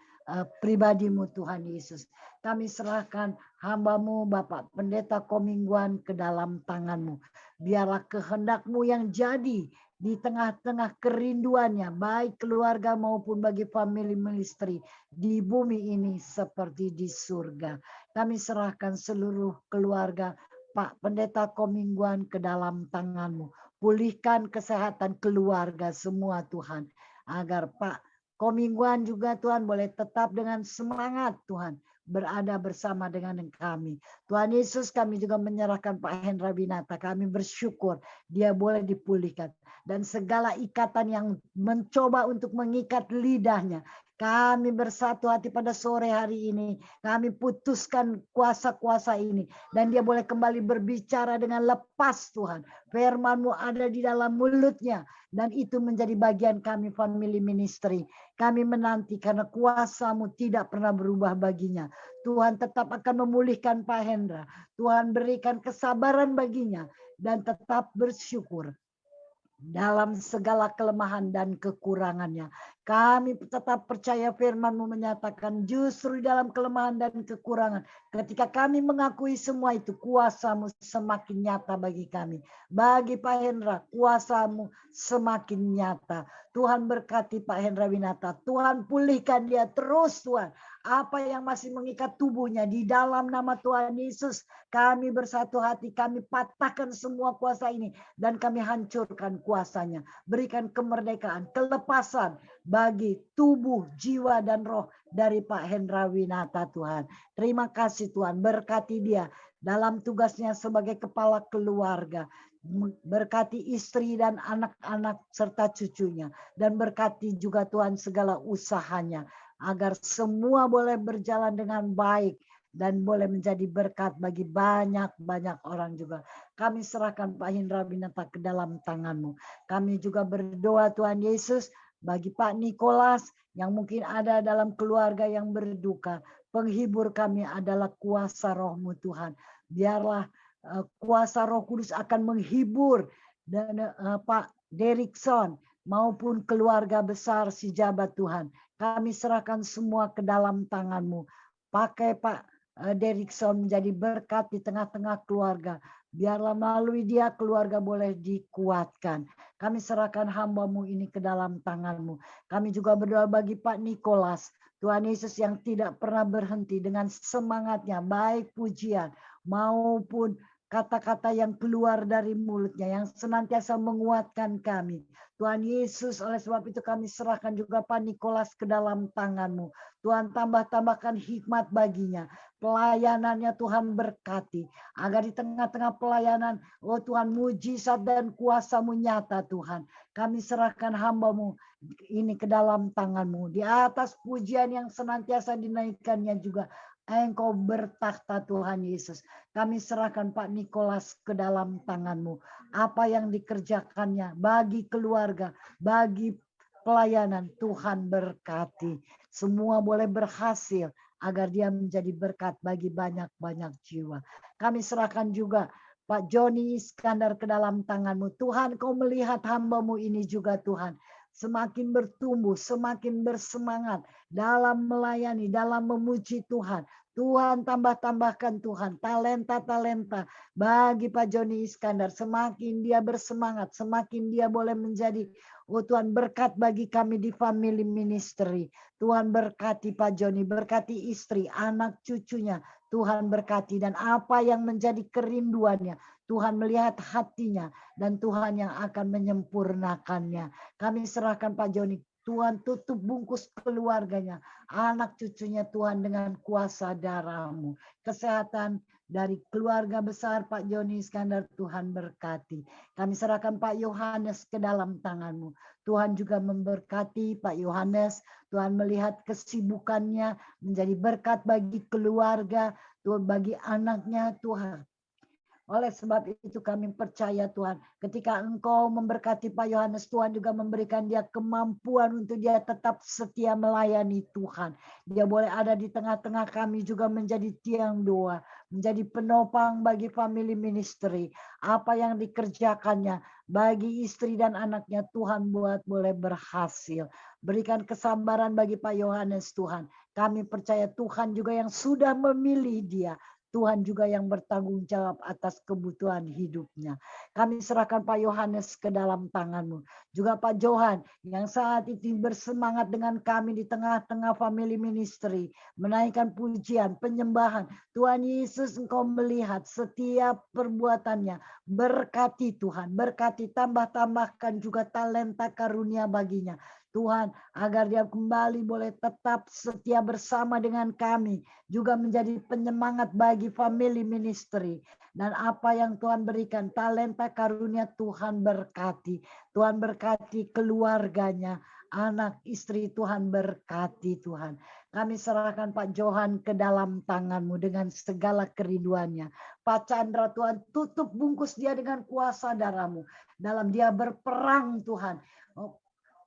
pribadi-Mu Tuhan Yesus. Kami serahkan hamba-Mu Bapak Pendeta Komingguan ke dalam tangan-Mu. Biarlah kehendak-Mu yang jadi di tengah-tengah kerinduannya, baik keluarga maupun bagi family ministry di bumi ini seperti di surga. Kami serahkan seluruh keluarga Pak Pendeta Komingguan ke dalam tangan-Mu. Pulihkan kesehatan keluarga semua Tuhan. Agar Pak Komingguan juga Tuhan boleh tetap dengan semangat Tuhan. Berada bersama dengan kami. Tuhan Yesus, kami juga menyerahkan Pak Hendra Winata. Kami bersyukur dia boleh dipulihkan. Dan segala ikatan yang mencoba untuk mengikat lidahnya. Kami bersatu hati pada sore hari ini. Kami putuskan kuasa-kuasa ini. Dan dia boleh kembali berbicara dengan lepas Tuhan. Firman-Mu ada di dalam mulutnya. Dan itu menjadi bagian kami family ministry. Kami menanti karena kuasa-Mu tidak pernah berubah baginya. Tuhan tetap akan memulihkan Pak Hendra. Tuhan berikan kesabaran baginya. Dan tetap bersyukur. Dalam segala kelemahan dan kekurangannya. Kami tetap percaya firman-Mu menyatakan justru dalam kelemahan dan kekurangan. Ketika kami mengakui semua itu, kuasa-Mu semakin nyata bagi kami. Bagi Pak Hendra, kuasa-Mu semakin nyata. Tuhan berkati Pak Hendra Winata. Tuhan pulihkan dia terus Tuhan. Apa yang masih mengikat tubuhnya di dalam nama Tuhan Yesus. Kami bersatu hati, kami patahkan semua kuasa ini. Dan kami hancurkan kuasanya. Berikan kemerdekaan, kelepasan bagi tubuh, jiwa, dan roh dari Pak Hendra Winata Tuhan. Terima kasih Tuhan, berkati dia. dalam tugasnya sebagai kepala keluarga. Berkati istri dan anak-anak serta cucunya. Dan berkati juga Tuhan segala usahanya. Agar semua boleh berjalan dengan baik. Dan boleh menjadi berkat bagi banyak-banyak orang juga. Kami serahkan Pak Hindra Binata ke dalam tangan-Mu. Kami juga berdoa Tuhan Yesus bagi Pak Nikolas yang mungkin ada dalam keluarga yang berduka. Penghibur kami adalah kuasa Roh-Mu Tuhan. Biarlah kuasa Roh Kudus akan menghibur dan Pak Derikson maupun keluarga besar si jabat Tuhan. Kami serahkan semua ke dalam tangan-Mu. Pakai Pak Derikson menjadi berkat di tengah-tengah keluarga. Biarlah melalui dia keluarga boleh dikuatkan. Kami serahkan hamba-Mu ini ke dalam tangan-Mu. Kami juga berdoa bagi Pak Nikolas. Tuhan Yesus yang tidak pernah berhenti dengan semangatnya. Baik pujian maupun kata-kata yang keluar dari mulutnya. Yang senantiasa menguatkan kami. Tuhan Yesus, oleh sebab itu kami serahkan juga Pak Nikolas ke dalam tangan-Mu. Tuhan tambahkan hikmat baginya. Pelayanannya Tuhan berkati. Agar di tengah-tengah pelayanan, oh Tuhan mujizat dan kuasa-Mu nyata Tuhan. Kami serahkan hamba-Mu ini ke dalam tangan-Mu. Di atas pujian yang senantiasa dinaikkannya juga. Engkau bertakhta Tuhan Yesus. Kami serahkan Pak Nikolas ke dalam tangan-Mu. Apa yang dikerjakannya bagi keluarga, bagi pelayanan, Tuhan berkati. Semua boleh berhasil agar dia menjadi berkat bagi banyak-banyak jiwa. Kami serahkan juga Pak Joni Iskandar ke dalam tangan-Mu. Tuhan, Kau melihat hamba-Mu ini juga Tuhan. Semakin bertumbuh, semakin bersemangat dalam melayani, dalam memuji Tuhan. Tuhan tambahkan Tuhan talenta-talenta bagi Pak Joni Iskandar. Semakin dia bersemangat, semakin dia boleh menjadi Tuhan berkat bagi kami di family ministry. Tuhan berkati Pak Joni, berkati istri, anak cucunya. Tuhan berkati dan apa yang menjadi kerinduannya. Tuhan melihat hatinya dan Tuhan yang akan menyempurnakannya. Kami serahkan Pak Joni. Tuhan tutup bungkus keluarganya. Anak cucunya Tuhan dengan kuasa darah-Mu. Kesehatan dari keluarga besar Pak Joni Iskandar Tuhan berkati. Kami serahkan Pak Yohanes ke dalam tangan-Mu. Tuhan juga memberkati Pak Yohanes. Tuhan melihat kesibukannya menjadi berkat bagi keluarga, Tuhan bagi anaknya Tuhan. Oleh sebab itu kami percaya Tuhan, ketika Engkau memberkati Pak Yohanes, Tuhan juga memberikan dia kemampuan untuk dia tetap setia melayani Tuhan. Dia boleh ada di tengah-tengah kami juga menjadi tiang doa, menjadi penopang bagi family ministry. Apa yang dikerjakannya bagi istri dan anaknya Tuhan buat boleh berhasil. Berikan kesabaran bagi Pak Yohanes Tuhan. Kami percaya Tuhan juga yang sudah memilih dia. Tuhan juga yang bertanggung jawab atas kebutuhan hidupnya. Kami serahkan Pak Yohanes ke dalam tangan-Mu. Juga Pak Johan yang saat itu bersemangat dengan kami di tengah-tengah family ministry. Menaikkan pujian, penyembahan. Tuhan Yesus, Engkau melihat setiap perbuatannya. Berkati Tuhan, berkati tambahkan juga talenta karunia baginya. Tuhan, agar dia kembali boleh tetap setia bersama dengan kami. Juga menjadi penyemangat bagi family ministry. Dan apa yang Tuhan berikan, talenta karunia Tuhan berkati. Tuhan berkati keluarganya, anak istri Tuhan berkati Tuhan. Kami serahkan Pak Johan ke dalam tangan-Mu dengan segala kerinduannya. Pak Chandra Tuhan, tutup bungkus dia dengan kuasa darah-Mu. Dalam dia berperang Tuhan.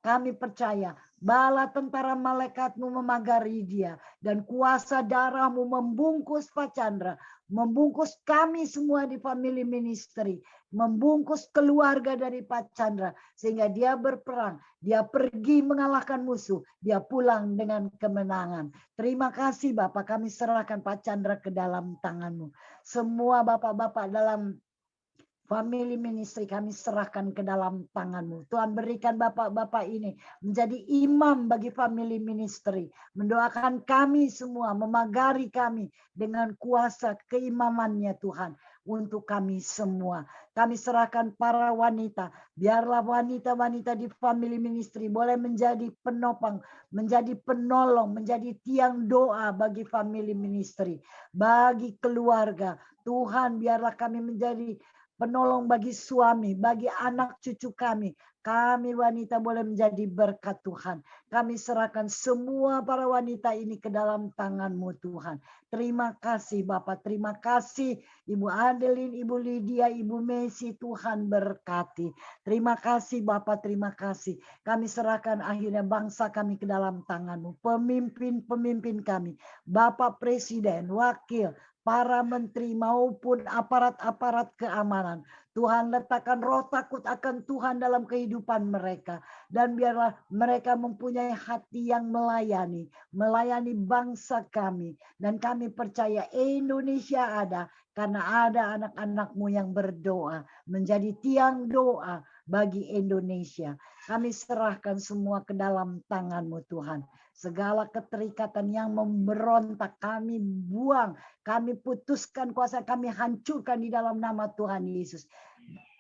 Kami percaya bala tentara malaikat-Mu memagari dia. Dan kuasa darah-Mu membungkus Pak Chandra. Membungkus kami semua di family ministry. Membungkus keluarga dari Pak Chandra. Sehingga dia berperang. Dia pergi mengalahkan musuh. Dia pulang dengan kemenangan. Terima kasih Bapak. Kami serahkan Pak Chandra ke dalam tangan-Mu. Semua Bapak-Bapak dalam family ministry kami serahkan ke dalam tangan-Mu. Tuhan berikan Bapak-Bapak ini menjadi imam bagi family ministry. Mendoakan kami semua, memagari kami dengan kuasa keimamannya Tuhan. untuk kami semua. Kami serahkan para wanita, biarlah wanita-wanita di family ministry boleh menjadi penopang, menjadi penolong, menjadi tiang doa bagi family ministry, bagi keluarga. Tuhan, biarlah kami menjadi penolong bagi suami, bagi anak cucu kami. Kami wanita boleh menjadi berkat Tuhan. Kami serahkan semua para wanita ini ke dalam tangan-Mu Tuhan. Terima kasih Bapak, terima kasih Ibu Adeline, Ibu Lydia, Ibu Messi, Tuhan berkati. Terima kasih Bapak, terima kasih. Kami serahkan akhirnya bangsa kami ke dalam tangan-Mu. Pemimpin-pemimpin kami, Bapak Presiden, Wakil, para menteri maupun aparat-aparat keamanan. Tuhan letakkan roh takut akan Tuhan dalam kehidupan mereka. Dan biarlah mereka mempunyai hati yang melayani bangsa kami. Dan kami percaya Indonesia ada karena ada anak-anak-Mu yang berdoa. Menjadi tiang doa bagi Indonesia. Kami serahkan semua ke dalam tangan-Mu Tuhan. Segala keterikatan yang memberontak kami buang. Kami putuskan kuasa, kami hancurkan di dalam nama Tuhan Yesus.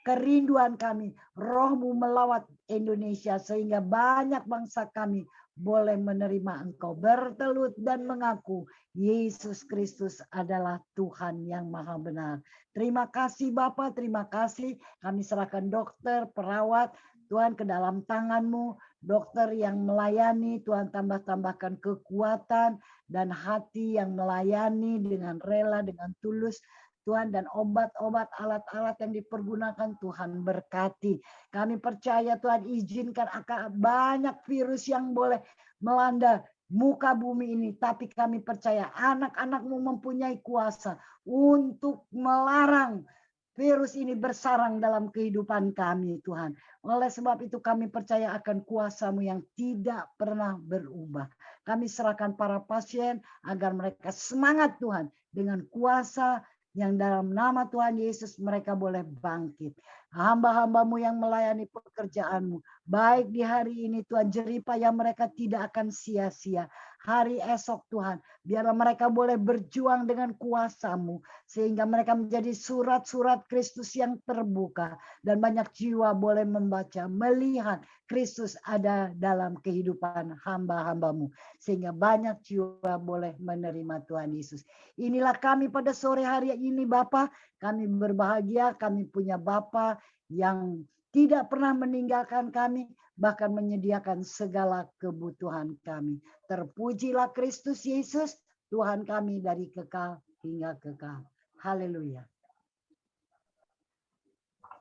Kerinduan kami, roh-Mu melawat Indonesia sehingga banyak bangsa kami boleh menerima Engkau, bertelut dan mengaku Yesus Kristus adalah Tuhan yang maha benar. Terima kasih Bapak, terima kasih. Kami serahkan dokter, perawat, Tuhan ke dalam tangan-Mu. Dokter yang melayani, Tuhan tambahkan kekuatan dan hati yang melayani dengan rela, dengan tulus. Tuhan, dan obat-obat, alat-alat yang dipergunakan Tuhan berkati. Kami percaya Tuhan izinkan akan banyak virus yang boleh melanda muka bumi ini. Tapi kami percaya anak-anak-Mu mempunyai kuasa untuk melarang virus ini bersarang dalam kehidupan kami Tuhan. Oleh sebab itu kami percaya akan kuasa-Mu yang tidak pernah berubah. Kami serahkan para pasien agar mereka semangat Tuhan dengan kuasa yang dalam nama Tuhan Yesus mereka boleh bangkit. Hamba-hamba-Mu yang melayani pekerjaan-Mu. Baik di hari ini Tuhan, jeripaya mereka tidak akan sia-sia. Hari esok Tuhan, biarlah mereka boleh berjuang dengan kuasa-Mu. Sehingga mereka menjadi surat-surat Kristus yang terbuka. Dan banyak jiwa boleh membaca, melihat Kristus ada dalam kehidupan hamba-hamba-Mu. Sehingga banyak jiwa boleh menerima Tuhan Yesus. Inilah kami pada sore hari ini Bapa, kami berbahagia, kami punya Bapa yang tidak pernah meninggalkan kami, bahkan menyediakan segala kebutuhan kami. Terpujilah Kristus Yesus, Tuhan kami dari kekal hingga kekal. Haleluya.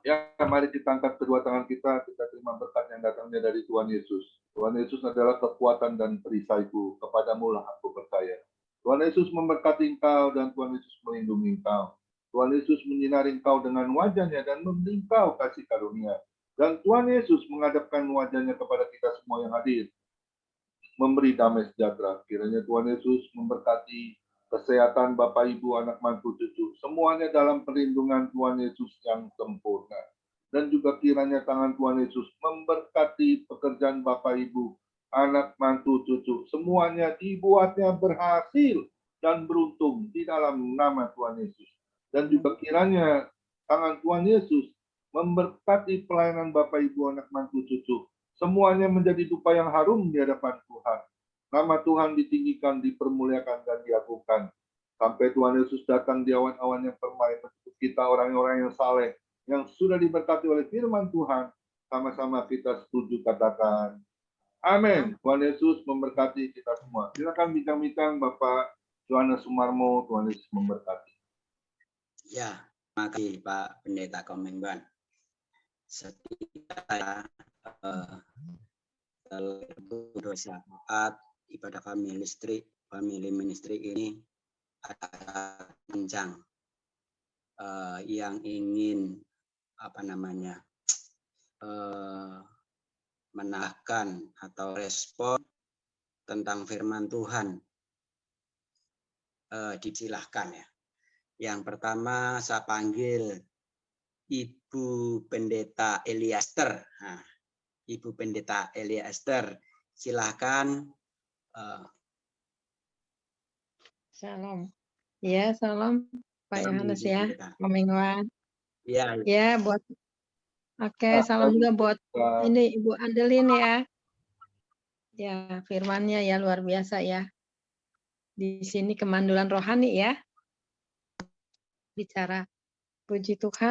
Ya, mari kita angkat kedua tangan kita terima berkat yang datangnya dari Tuhan Yesus. Tuhan Yesus adalah kekuatan dan perisaiku, kepadamu lah aku percaya. Tuhan Yesus memberkati engkau dan Tuhan Yesus melindungi engkau. Tuhan Yesus menyinari engkau dengan wajahnya dan memberi engkau kasih karunia. Dan Tuhan Yesus menghadapkan wajahnya kepada kita semua yang hadir, memberi damai sejahtera. Kiranya Tuhan Yesus memberkati kesehatan Bapak, Ibu, anak, mantu, cucu. Semuanya dalam perlindungan Tuhan Yesus yang sempurna. Dan juga kiranya tangan Tuhan Yesus memberkati pekerjaan Bapak, Ibu, anak, mantu, cucu. Semuanya dibuatnya berhasil dan beruntung di dalam nama Tuhan Yesus. Dan juga kiranya tangan Tuhan Yesus memberkati pelayanan Bapak, Ibu, anak, mantu, cucu. Semuanya menjadi dupa yang harum di hadapan Tuhan. Nama Tuhan ditinggikan, dipermuliakan, dan diagungkan. Sampai Tuhan Yesus datang di awan-awan yang permai untuk kita orang-orang yang saleh, yang sudah diberkati oleh firman Tuhan. Sama-sama kita setuju katakan, amin. Tuhan Yesus memberkati kita semua. Silakan bincang-bincang Bapak Yohanes Sumarmo, Tuhan Yesus memberkati. Ya, terima kasih Pak Pendeta Komengban. Setiap dosa saat ibadah family ministry ini ada kencang yang ingin menambahkan atau respon tentang firman Tuhan, disilahkan ya. Yang pertama saya panggil Ibu Pendeta Eliaster. Nah, Ibu Pendeta Eliaster, silahkan. Salam. Ya, salam. Pak Salam Yohanes menuju ya, kita. Om Ingwan. Iya, Ya, buat salam juga buat ini Ibu Adeline ya. Ya, firmannya ya luar biasa ya. Di sini kemandulan rohani ya. Bicara puji Tuhan.